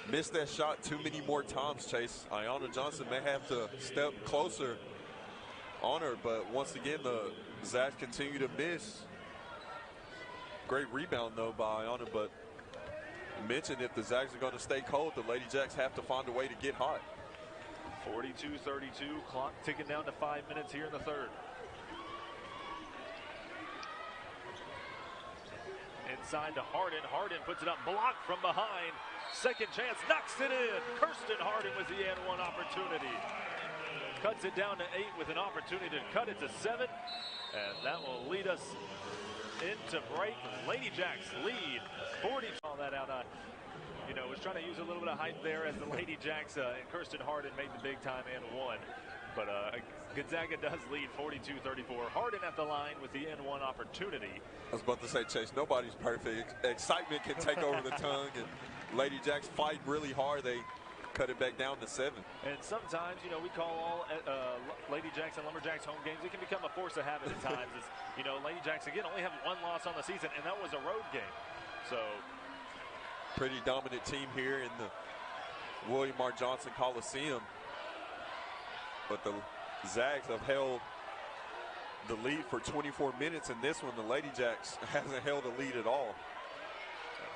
miss that shot too many more times, Chase. Ayanna Johnson may have to step closer on her, but once again, the Zags continue to miss. Great rebound, though, by Ayanna, but mentioned if the Zags are going to stay cold, the Lady Jacks have to find a way to get hot. 42-32, clock ticking down to 5 minutes here in the third. Inside to Harden. Harden puts it up, blocked from behind. Second chance, knocks it in. Kirsten Harden with the and one opportunity. Cuts it down to 8 with an opportunity to cut it to 7. And that will lead us into break. Lady Jacks lead 40. All that out. Was trying to use a little bit of hype there as the Lady Jacks and Kirsten Harden made the big time and won. But Gonzaga does lead 42-34. Harden at the line with the N1 opportunity. I was about to say, Chase, nobody's perfect. Excitement can take over the tongue, and Lady Jacks fight really hard. They cut it back down to 7. And sometimes, we call all Lady Jacks and Lumberjacks home games. It can become a force of habit at times. Lady Jacks, again, only have 1 loss on the season, and that was a road game. So, pretty dominant team here in the William R. Johnson Coliseum. But the Zags have held the lead for 24 minutes, and this one, the Lady Jacks hasn't held a lead at all.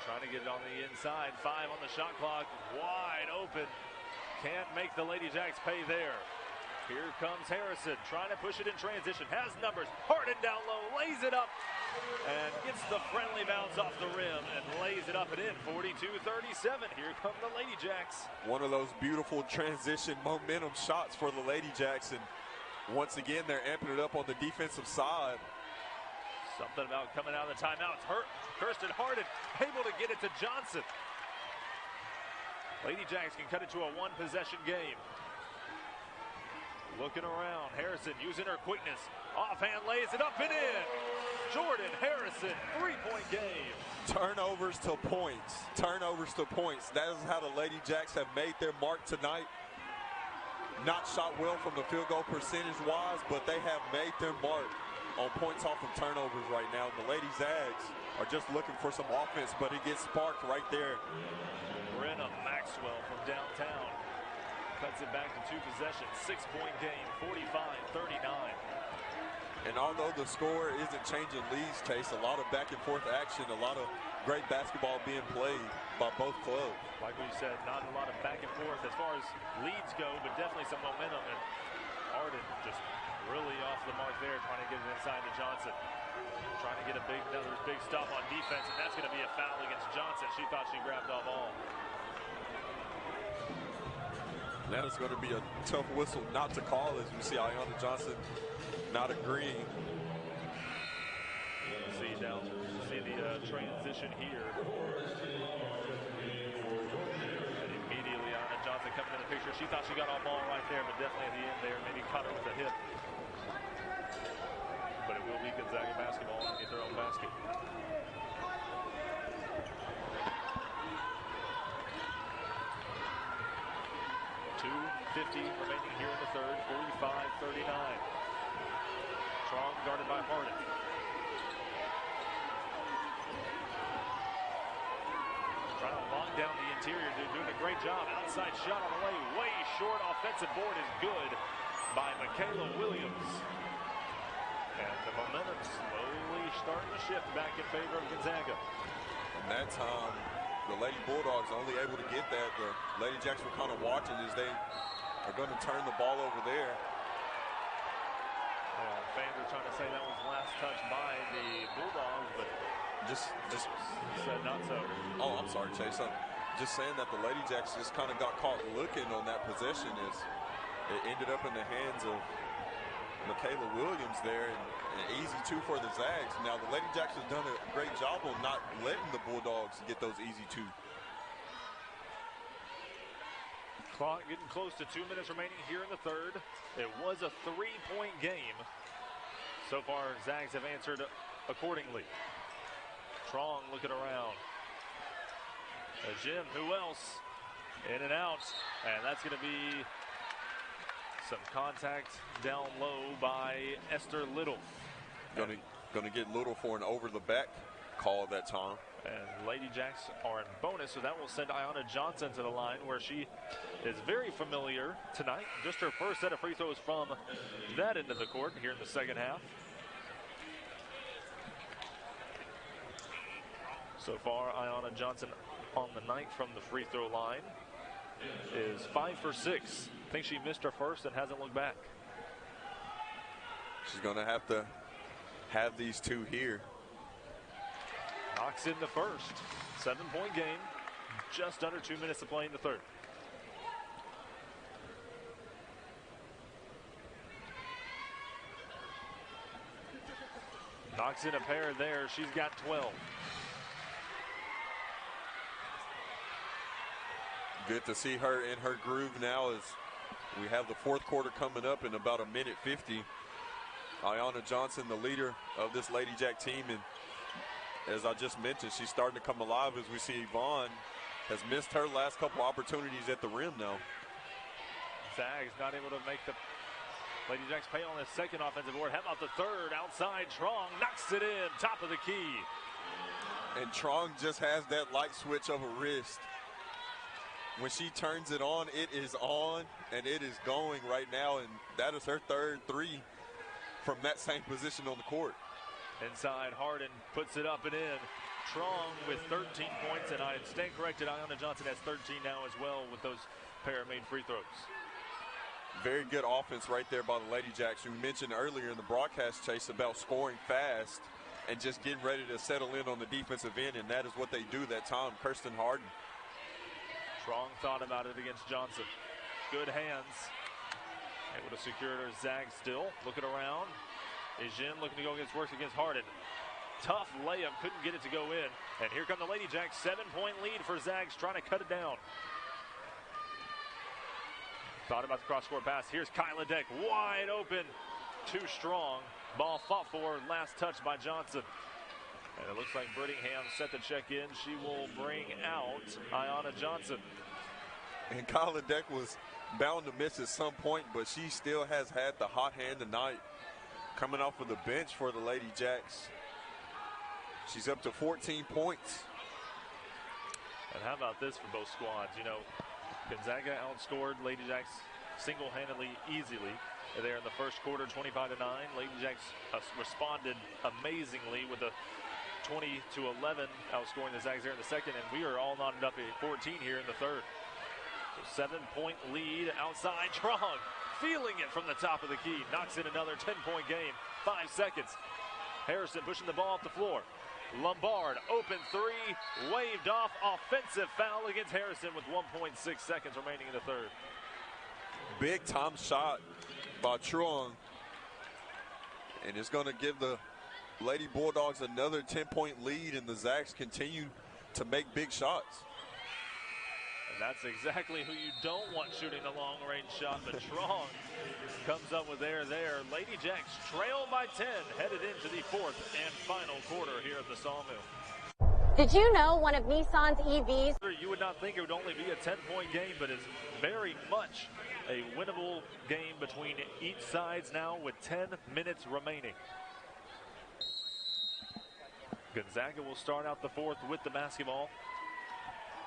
Trying to get it on the inside. 5 on the shot clock. Wide open. Can't make the Lady Jacks pay there. Here comes Harrison, trying to push it in transition, has numbers, Harden down low, lays it up, and gets the friendly bounce off the rim and lays it up and in, 42-37. Here come the Lady Jacks. One of those beautiful transition momentum shots for the Lady Jacks, and once again, they're amping it up on the defensive side. Something about coming out of the timeout. Kirsten Harden able to get it to Johnson. Lady Jacks can cut it to a one-possession game. Looking around, Harrison using her quickness. Offhand lays it up and in. Jordan Harrison, three-point game. Turnovers to points. Turnovers to points. That is how the Lady Jacks have made their mark tonight. Not shot well from the field goal percentage-wise, but they have made their mark on points off of turnovers right now. The Lady Zags are just looking for some offense, but it gets sparked right there. Brenna Maxwell from downtown cuts it back to two possessions. 6-point game, 45-39. And although the score isn't changing Lee's taste, a lot of back and forth action, a lot of great basketball being played by both clubs. Like we said, not a lot of back and forth as far as leads go, but definitely some momentum. And Arden just really off the mark there, trying to get it inside to Johnson. Trying to get another big stop on defense, and that's going to be a foul against Johnson. She thought she grabbed all ball. That is going to be a tough whistle not to call, as we see Ayanna Johnson not agreeing. See the transition here. And immediately Ayanna Johnson coming in the picture. She thought she got all ball right there, but definitely at the end there, maybe caught her with a hip. But it will be Gonzaga basketball underneath their own basket. 2:50 remaining here in the third, 45-39. Strong guarded by Harden. Trying to lock down the interior, doing a great job. Outside shot on the way short. Offensive board is good by Michaela Williams. And the momentum slowly starting to shift back in favor of Gonzaga. And that time, the Lady Bulldogs only able to get that. The Lady Jacks were kind of watching as they are going to turn the ball over there. Fans are trying to say that was last touch by the Bulldogs, but just said not so. Oh, I'm sorry, Chase. I'm just saying that the Lady Jacks just kind of got caught looking on that possession as it ended up in the hands of Michaela Williams there, and an easy two for the Zags. Now the Lady Jacks have done a great job on not letting the Bulldogs get those easy two. Clock getting close to 2 minutes remaining here in the third. It was a 3-point game. So far, Zags have answered accordingly. Trong looking around. Jim, who else? In and out, and that's going to be some contact down low by Esther Little. Going to get Little for an over-the-back call that time. And Lady Jacks are in bonus, so that will send Ayanna Johnson to the line, where she is very familiar tonight. Just her first set of free throws from that end of the court here in the second half. So far, Ayanna Johnson on the night from the free throw line is 5 for 6. I think she missed her first and hasn't looked back. She's going to have these two here. Knocks in the first. 7-point game. Just under 2 minutes to play in the third. Knocks in a pair there. She's got 12. Good to see her in her groove now as we have the fourth quarter coming up in about 1:50. Ayanna Johnson, the leader of this Lady Jack team, and as I just mentioned, she's starting to come alive as we see Yvonne has missed her last couple opportunities at the rim now. Zags not able to make the Lady Jacks pay on the second offensive board. How about the third? Outside, Trong knocks it in, top of the key. And Trong just has that light switch of a wrist. When she turns it on, and it is going right now, and that is her third three from that same position on the court. Inside, Harden puts it up and in. Trong with 13 points, and I stand corrected, Ayanna Johnson has 13 now as well with those pair of made free throws. Very good offense right there by the Lady Jacks. We mentioned earlier in the broadcast, Chase, about scoring fast and just getting ready to settle in on the defensive end, and that is what they do that time. Kirsten Harden. Strong thought about it against Johnson. Good hands. Able to secure it. Zag still looking around. Ejin looking to go against Harden. Tough layup, couldn't get it to go in. And here come the Lady Jacks, 7-point lead for Zags, trying to cut it down. Thought about the cross-court pass. Here's Kyla Deck, wide open. Too strong. Ball fought for, last touch by Johnson. And it looks like Brittingham set to check in. She will bring out Ayanna Johnson. And Kyla Deck was bound to miss at some point, but she still has had the hot hand tonight. Coming off of the bench for the Lady Jacks. She's up to 14 points. And how about this for both squads? You know, Gonzaga outscored Lady Jacks single-handedly, easily. There in the first quarter, 25-9. Lady Jacks responded amazingly with a 20-11, outscoring the Zags there in the second, and we are all knotted up at 14 here in the third. So 7-point lead outside. Trong feeling it from the top of the key. Knocks in another 10-point game. 5 seconds. Harrison pushing the ball up the floor. Lombard, open three, waved off. Offensive foul against Harrison with 1.6 seconds remaining in the third. Big time shot by Trong. And it's going to give the Lady Bulldogs another 10-point lead, and the Zags continue to make big shots. And that's exactly who you don't want shooting the long-range shot, but Trong comes up with there. Lady Jacks trail by 10, headed into the fourth and final quarter here at the Sawmill. Did you know one of Nissan's EVs? You would not think it would only be a 10-point game, but it's very much a winnable game between each sides now with 10 minutes remaining. Gonzaga will start out the fourth with the basketball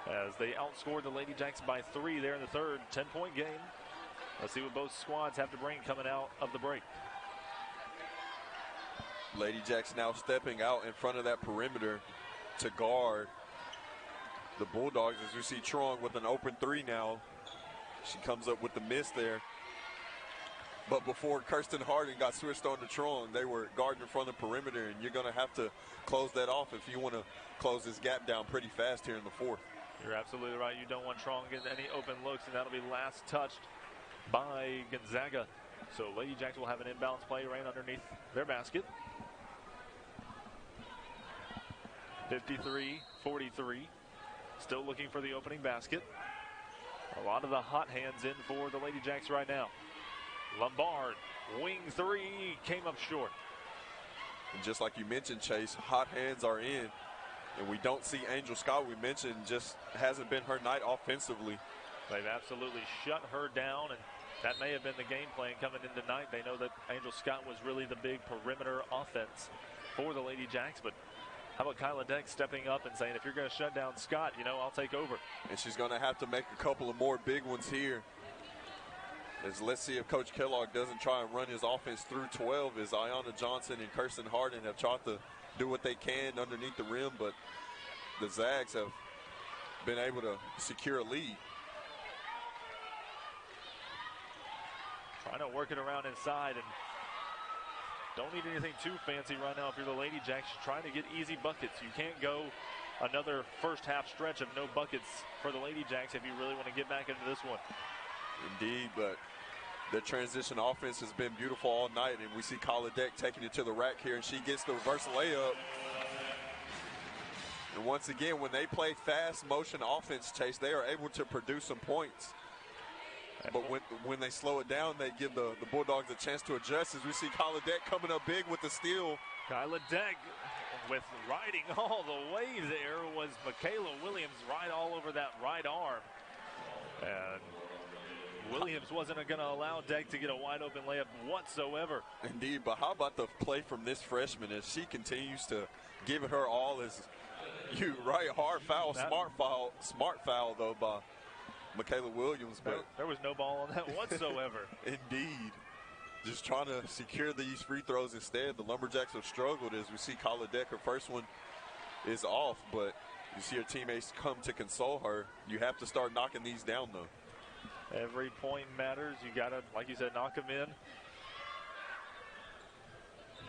as they outscored the Lady Jacks by 3 there in the third. 10-point game. Let's see what both squads have to bring coming out of the break. Lady Jacks now stepping out in front of that perimeter to guard the Bulldogs, as we see Trong with an open three now. She comes up with the miss there. But before Kirsten Harden got switched on to Trong, they were guarding in front of the perimeter, and you're going to have to close that off if you want to close this gap down pretty fast here in the fourth. You're absolutely right. You don't want Trong getting any open looks, and that'll be last touched by Gonzaga. So Lady Jacks will have an inbounds play right underneath their basket. 53-43. Still looking for the opening basket. A lot of the hot hands in for the Lady Jacks right now. Lombard, wing three, came up short. And just like you mentioned, Chase, hot hands are in. And we don't see Angel Scott, we mentioned, just hasn't been her night offensively. They've absolutely shut her down, and that may have been the game plan coming in tonight. They know that Angel Scott was really the big perimeter offense for the Lady Jacks, but how about Kyla Deck stepping up and saying, if you're going to shut down Scott, you know, I'll take over. And she's going to have to make a couple of more big ones here. Let's see if Coach Kellogg doesn't try and run his offense through 12, as Ayanna Johnson and Kirsten Harden have tried to do what they can underneath the rim, but the Zags have been able to secure a lead. Trying to work it around inside, and don't need anything too fancy right now if you're the Lady Jacks. You're trying to get easy buckets. You can't go another first half stretch of no buckets for the Lady Jacks if you really want to get back into this one. Indeed, but the transition offense has been beautiful all night, and we see Kyla Deck taking it to the rack here, and she gets the reverse layup. And once again, when they play fast motion offense, Chase, they are able to produce some points. But when they slow it down, they give the Bulldogs a chance to adjust, as we see Kyla Deck coming up big with the steal. Kyla Deck with riding all the way there was Michaela Williams, right all over that right arm. And Williams wasn't going to allow Deck to get a wide open layup whatsoever. Indeed, but how about the play from this freshman as she continues to give it her all? As you right, hard foul, smart foul though by Michaela Williams. But there was no ball on that whatsoever. Indeed. Just trying to secure these free throws instead. The Lumberjacks have struggled, as we see Kyla Deck, her first one is off, but you see her teammates come to console her. You have to start knocking these down though. Every point matters. You got to, like you said, knock them in.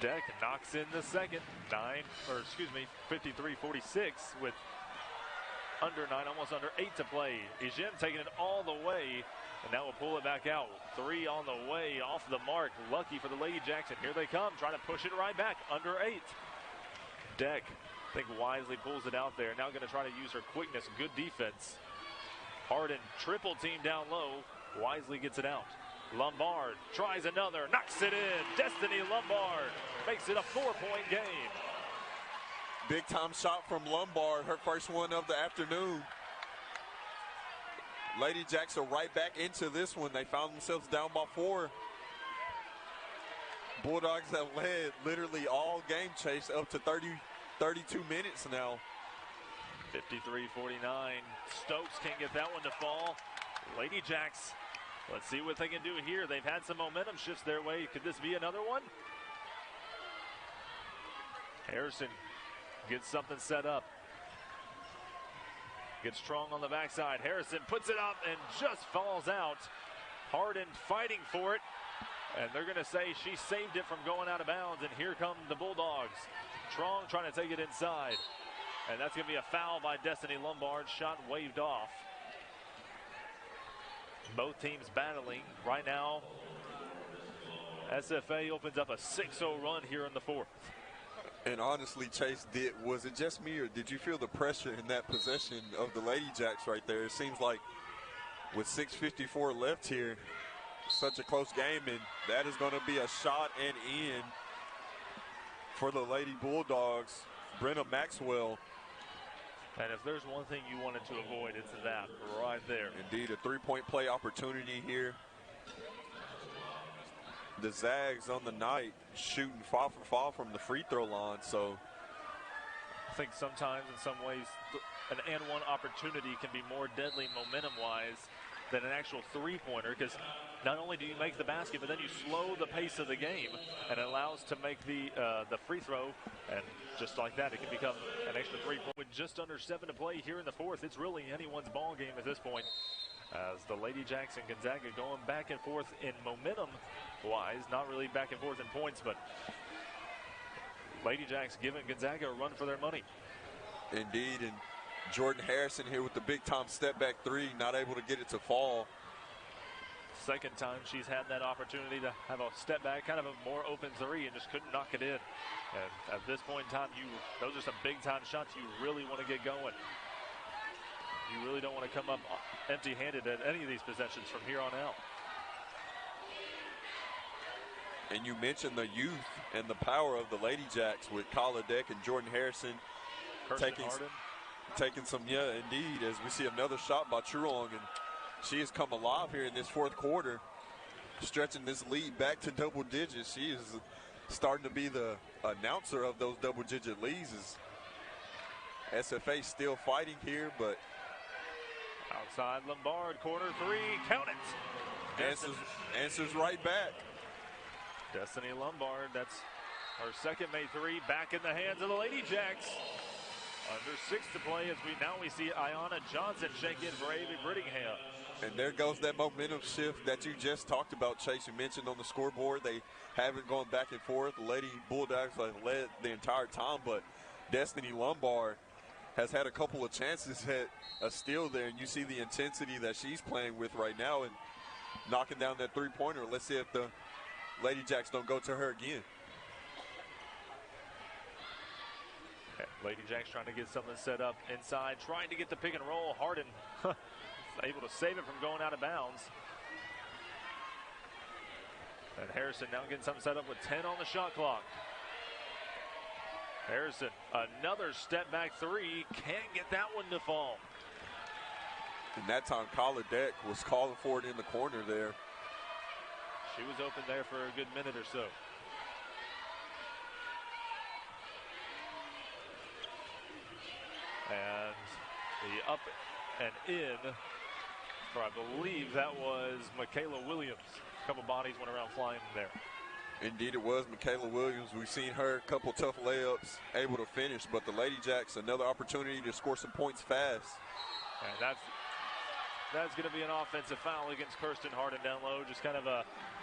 Deck knocks in the second. 53-46 with under 9, almost under 8 to play. Etienne taking it all the way, and now we'll pull it back out. 3 on the way, off the mark. Lucky for the Lady Jacks, and here they come, trying to push it right back, under 8. Deck, I think wisely pulls it out there. Now going to try to use her quickness, good defense. Harden, triple team down low, wisely gets it out. Lombard tries another, knocks it in. Destiny Lombard makes it a 4-point game. Big time shot from Lombard, her first one of the afternoon. Lady Jacks are right back into this one. They found themselves down by 4. Bulldogs have led literally all game, Chase, up to 32 minutes now. 53-49. Stokes can't get that one to fall. Lady Jacks, let's see what they can do here. They've had some momentum shifts their way. Could this be another one? Harrison gets something set up. Gets strong on the backside. Harrison puts it up and just falls out. Harden fighting for it. And they're going to say she saved it from going out of bounds. And here come the Bulldogs. Strong trying to take it inside. And that's going to be a foul by Destiny Lombard. Shot waved off. Both teams battling right now. SFA opens up a 6-0 run here in the 4th. And honestly, Chase, was it just me, or did you feel the pressure in that possession of the Lady Jacks right there? It seems like with 6:54 left here, such a close game, and that is going to be a shot and in for the Lady Bulldogs. Brenna Maxwell. And if there's one thing you wanted to avoid, it's that right there. Indeed, a 3-point play opportunity here. The Zags on the night shooting 5 for 5 from the free throw line. So I think sometimes in some ways an and one opportunity can be more deadly momentum-wise than an actual three-pointer, because not only do you make the basket, but then you slow the pace of the game, and it allows to make the free throw, and just like that, it can become an extra 3-point. With just under 7 to play here in the 4th, it's really anyone's ball game at this point, as the Lady Jacks and Gonzaga going back and forth in momentum-wise, not really back and forth in points, but Lady Jacks giving Gonzaga a run for their money. Indeed, and Jordan Harrison here with the big-time step-back 3, not able to get it to fall. Second time she's had that opportunity to have a step back, kind of a more open 3, and just couldn't knock it in. And at this point in time, those are some big-time shots you really want to get going. You really don't want to come up empty-handed at any of these possessions from here on out. And you mentioned the youth and the power of the Lady Jacks with Kala Deck and Jordan Harrison taking some, yeah, indeed, as we see another shot by Truong, and she has come alive here in this 4th quarter, stretching this lead back to double digits. She is starting to be the announcer of those double-digit leads. As SFA still fighting here, but outside Lombard, corner 3, count it. Answers right back. Destiny Lombard, that's her second made 3, back in the hands of the Lady Jacks. Under 6 to play as we see Ayanna Johnson check in for Ava Brittingham. And there goes that momentum shift that you just talked about, Chase. You mentioned on the scoreboard they haven't gone back and forth. The Lady Bulldogs have led the entire time, but Destiny Lombard has had a couple of chances at a steal there, and you see the intensity that she's playing with right now and knocking down that three-pointer. Let's see if the Lady Jacks don't go to her again. Lady Jacks trying to get something set up inside, trying to get the pick and roll. Harden able to save it from going out of bounds. And Harrison now getting something set up with 10 on the shot clock. Harrison, another step back 3, can't get that one to fall. And that time, Kala Deck was calling for it in the corner there. She was open there for a good minute or so. And the up and in, for I believe that was Michaela Williams. A couple bodies went around flying there. Indeed it was Michaela Williams. We've seen her a couple tough layups, able to finish, but the Lady Jacks, another opportunity to score some points fast. And that's That's going to be an offensive foul against Kirsten Harden down low. Just kind of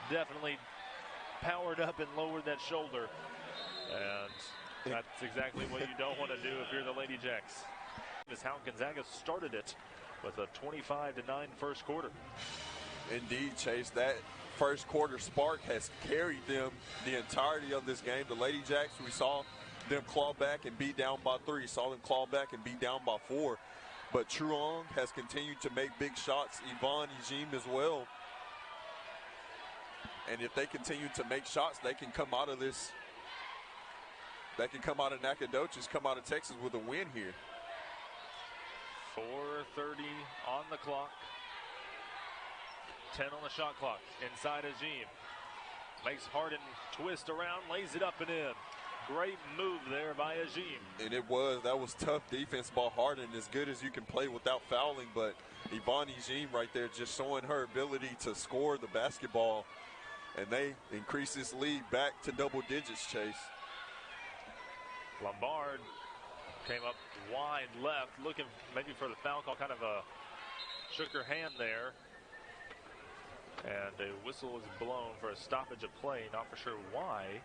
definitely powered up and lowered that shoulder. And that's exactly what you don't want to do if you're the Lady Jacks. This is how Gonzaga started it with a 25-9 first quarter. Indeed, Chase. That first quarter spark has carried them the entirety of this game. The Lady Jacks, we saw them claw back and be down by 3. Saw them claw back and be down by 4. But Truong has continued to make big shots. Yvonne Ejim as well. And if they continue to make shots, they can come out of this. They can come out of Nacogdoches, come out of Texas with a win here. 4:30 on the clock. 10 on the shot clock. Inside Ejim. Makes Harden twist around, lays it up and in. Great move there by Ejim. And that was tough defense by Harden, as good as you can play without fouling. But Yvonne Ejim right there just showing her ability to score the basketball. And they increase this lead back to double digits, Chase. Lombard came up wide left, looking maybe for the foul call, kind of shook her hand there. And a whistle was blown for a stoppage of play, not for sure why.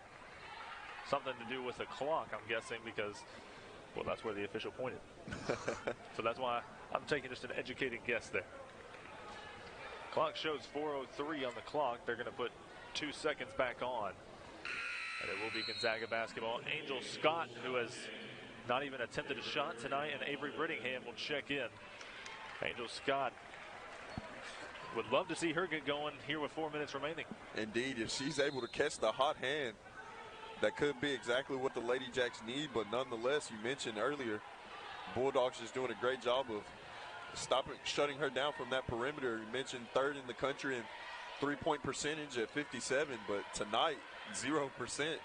Something to do with the clock, I'm guessing, because, well, that's where the official pointed. So that's why I'm taking just an educated guess there. Clock shows 4:03 on the clock. They're going to put 2 seconds back on. And it will be Gonzaga basketball. Angel Scott, who has not even attempted a shot tonight, and Avery Brittingham will check in. Angel Scott, would love to see her get going here with 4 minutes remaining. Indeed, if she's able to catch the hot hand, that could be exactly what the Lady Jacks need. But nonetheless, you mentioned earlier, Bulldogs is doing a great job of shutting her down from that perimeter. You mentioned 3rd in the country in three-point percentage at 57, but tonight, 0%.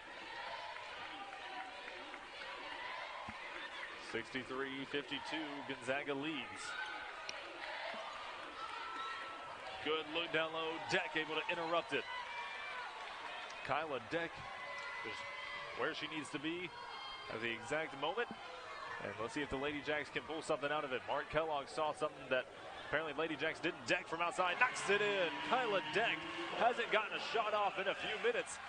63-52, Gonzaga leads. Good look down low. Deck able to interrupt it. Kyla Deck is where she needs to be at the exact moment. And let's see if the Lady Jacks can pull something out of it. Mark Kellogg saw something that apparently Lady Jacks didn't. Deck from outside knocks it in. Kyla Deck hasn't gotten a shot off in a few minutes.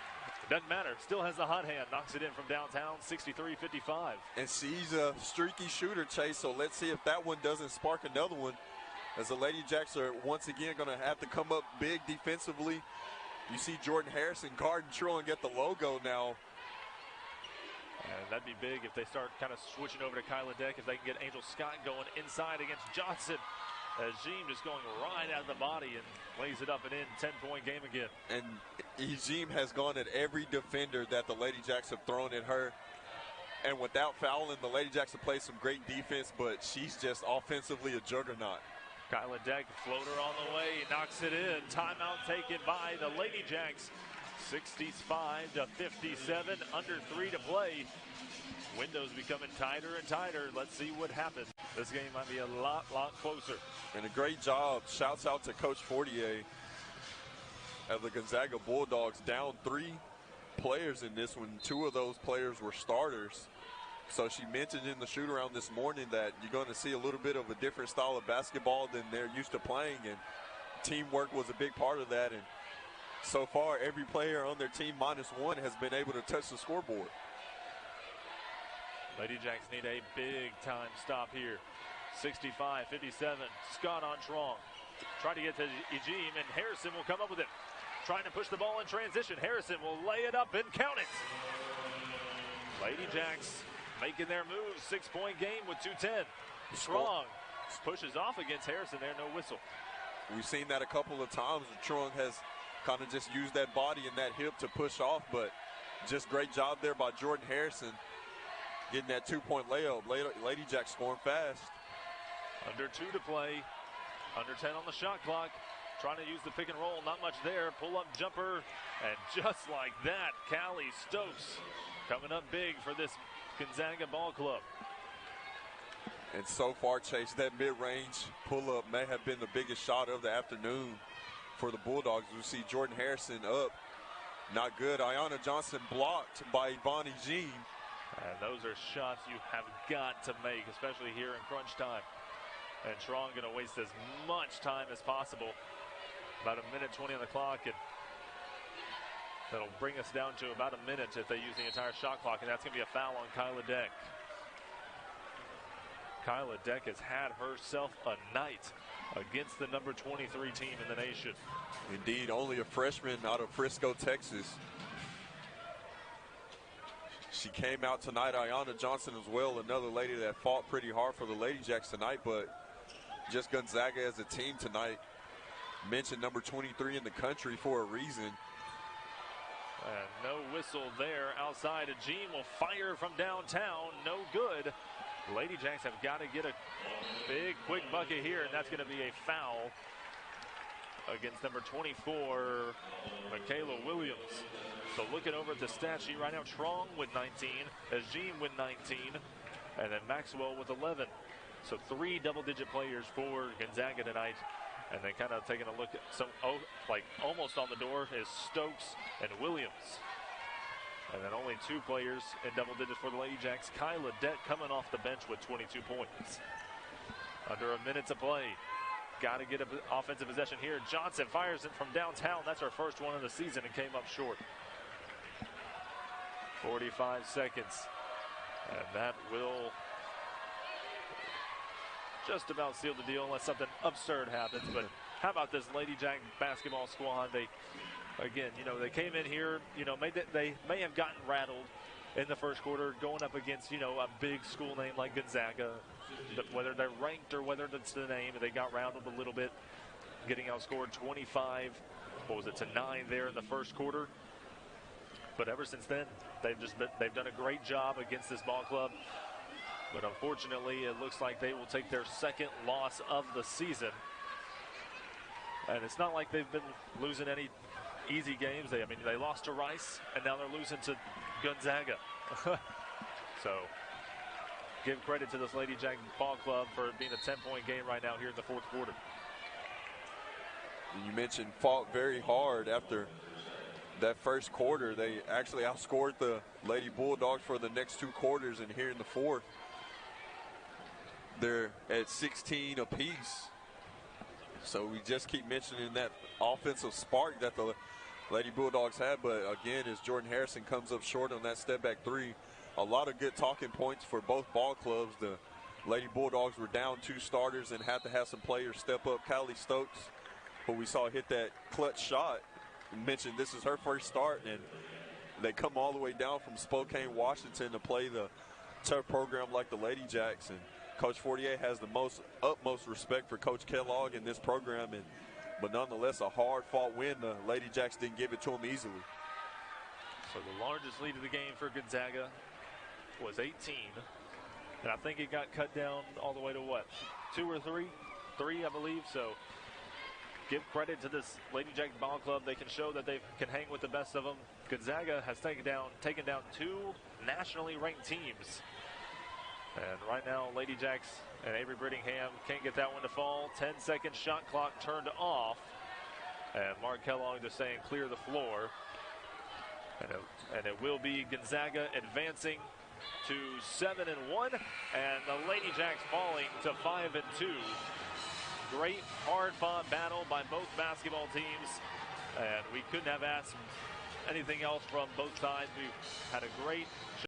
Doesn't matter. Still has the hot hand. Knocks it in from downtown. 63-55. And she's a streaky shooter, Chase. So let's see if that one doesn't spark another one, as the Lady Jacks are once again going to have to come up big defensively. You see Jordan Harrison guarding Truong at the logo now. And that'd be big if they start kind of switching over to Kyla Deck, if they can get Angel Scott going inside against Johnson. Ejim just going right out of the body and lays it up and in. 10-point game again. And Ejim has gone at every defender that the Lady Jacks have thrown at her. And without fouling, the Lady Jacks have played some great defense, but she's just offensively a juggernaut. Kyla Deck, floater on the way, knocks it in. Timeout taken by the Lady Jacks. 65-57, under 3 to play. Windows becoming tighter and tighter. Let's see what happens. This game might be a lot closer. And a great job. Shouts out to Coach Fortier of the Gonzaga Bulldogs. Down 3 players in this one. 2 of those players were starters. So she mentioned in the shoot-around this morning that you're going to see a little bit of a different style of basketball than they're used to playing, and teamwork was a big part of that. And so far, every player on their team -1 has been able to touch the scoreboard. Lady Jacks need a big-time stop here. 65-57, Scott on Truong. Try to get to Ejim, and Harrison will come up with it. Trying to push the ball in transition. Harrison will lay it up and count it. Lady Jacks making their move. 6-point game with 2:10. Truong pushes off against Harrison there, no whistle. We've seen that a couple of times. Truong has kind of just used that body and that hip to push off, but just great job there by Jordan Harrison getting that 2-point layup. Lady Jacks scoring fast. Under 2 to play. Under 10 on the shot clock. Trying to use the pick and roll. Not much there. Pull-up jumper. And just like that, Callie Stokes coming up big for this Gonzaga ball club. And so far, Chase, that mid-range pull-up may have been the biggest shot of the afternoon for the Bulldogs. We see Jordan Harrison up. Not good. Ayanna Johnson blocked by Yvonne Ejim. And those are shots you have got to make, especially here in crunch time. And Trong going to waste as much time as possible. About a minute 20 on the clock, and that'll bring us down to about a minute if they use the entire shot clock, and that's going to be a foul on Kyla Deck. Kyla Deck has had herself a night against the number 23 team in the nation. Indeed, only a freshman out of Frisco, Texas. She came out tonight, Ayanna Johnson as well, another lady that fought pretty hard for the Lady Jacks tonight, but just Gonzaga as a team tonight. Mentioned number 23 in the country for a reason. And no whistle there outside. Jean will fire from downtown. No good. Lady Jacks have got to get a big, quick bucket here, and that's going to be a foul against number 24, Michaela Williams. So looking over at the stat sheet right now, Trong with 19, Jean with 19, and then Maxwell with 11. So 3 double-digit players for Gonzaga tonight. And then kind of taking a look at some, like almost on the door is Stokes and Williams. And then only 2 players in double digits for the Lady Jacks. Kyla Deck coming off the bench with 22 points. Under a minute to play. Got to get an offensive possession here. Johnson fires it from downtown. That's her first one of the season and came up short. 45 seconds. And that will just about seal the deal unless something absurd happens. But how about this Lady Jack basketball squad? They, again, you know, they came in here, you know, they may have gotten rattled in the first quarter going up against, you know, a big school name like Gonzaga. Whether they're ranked or whether it's the name, they got rattled a little bit, getting outscored 25, to 9 there in the first quarter. But ever since then, they've done a great job against this ball club. But unfortunately, it looks like they will take their second loss of the season. And it's not like they've been losing any easy games. They lost to Rice, and now they're losing to Gonzaga. So give credit to this Lady Jack ball club for being a 10-point game right now here in the fourth quarter. You mentioned fought very hard after that first quarter. They actually outscored the Lady Bulldogs for the next 2 quarters, and here in the fourth, they're at 16 apiece. So we just keep mentioning that offensive spark that the Lady Bulldogs had, but again, as Jordan Harrison comes up short on that step-back 3, a lot of good talking points for both ball clubs. The Lady Bulldogs were down 2 starters and had to have some players step up. Callie Stokes, who we saw hit that clutch shot, mentioned this is her first start, and they come all the way down from Spokane, Washington to play the tough program like the Lady Jacks. And Coach Fortier has the utmost respect for Coach Kellogg in this program, but nonetheless a hard-fought win. The Lady Jacks didn't give it to them easily. So the largest lead of the game for Gonzaga was 18, and I think it got cut down all the way to what, 2 or 3? 3, I believe. So give credit to this Lady Jack ball club. They can show that they can hang with the best of them. Gonzaga has taken down 2 nationally ranked teams. And right now, Lady Jacks and Avery Brittingham can't get that one to fall. 10-second shot clock turned off. And Mark Kellogg just saying clear the floor. And it will be Gonzaga advancing to 7-1. And the Lady Jacks falling to 5-2. Great hard-fought battle by both basketball teams. And we couldn't have asked anything else from both sides. We've had a great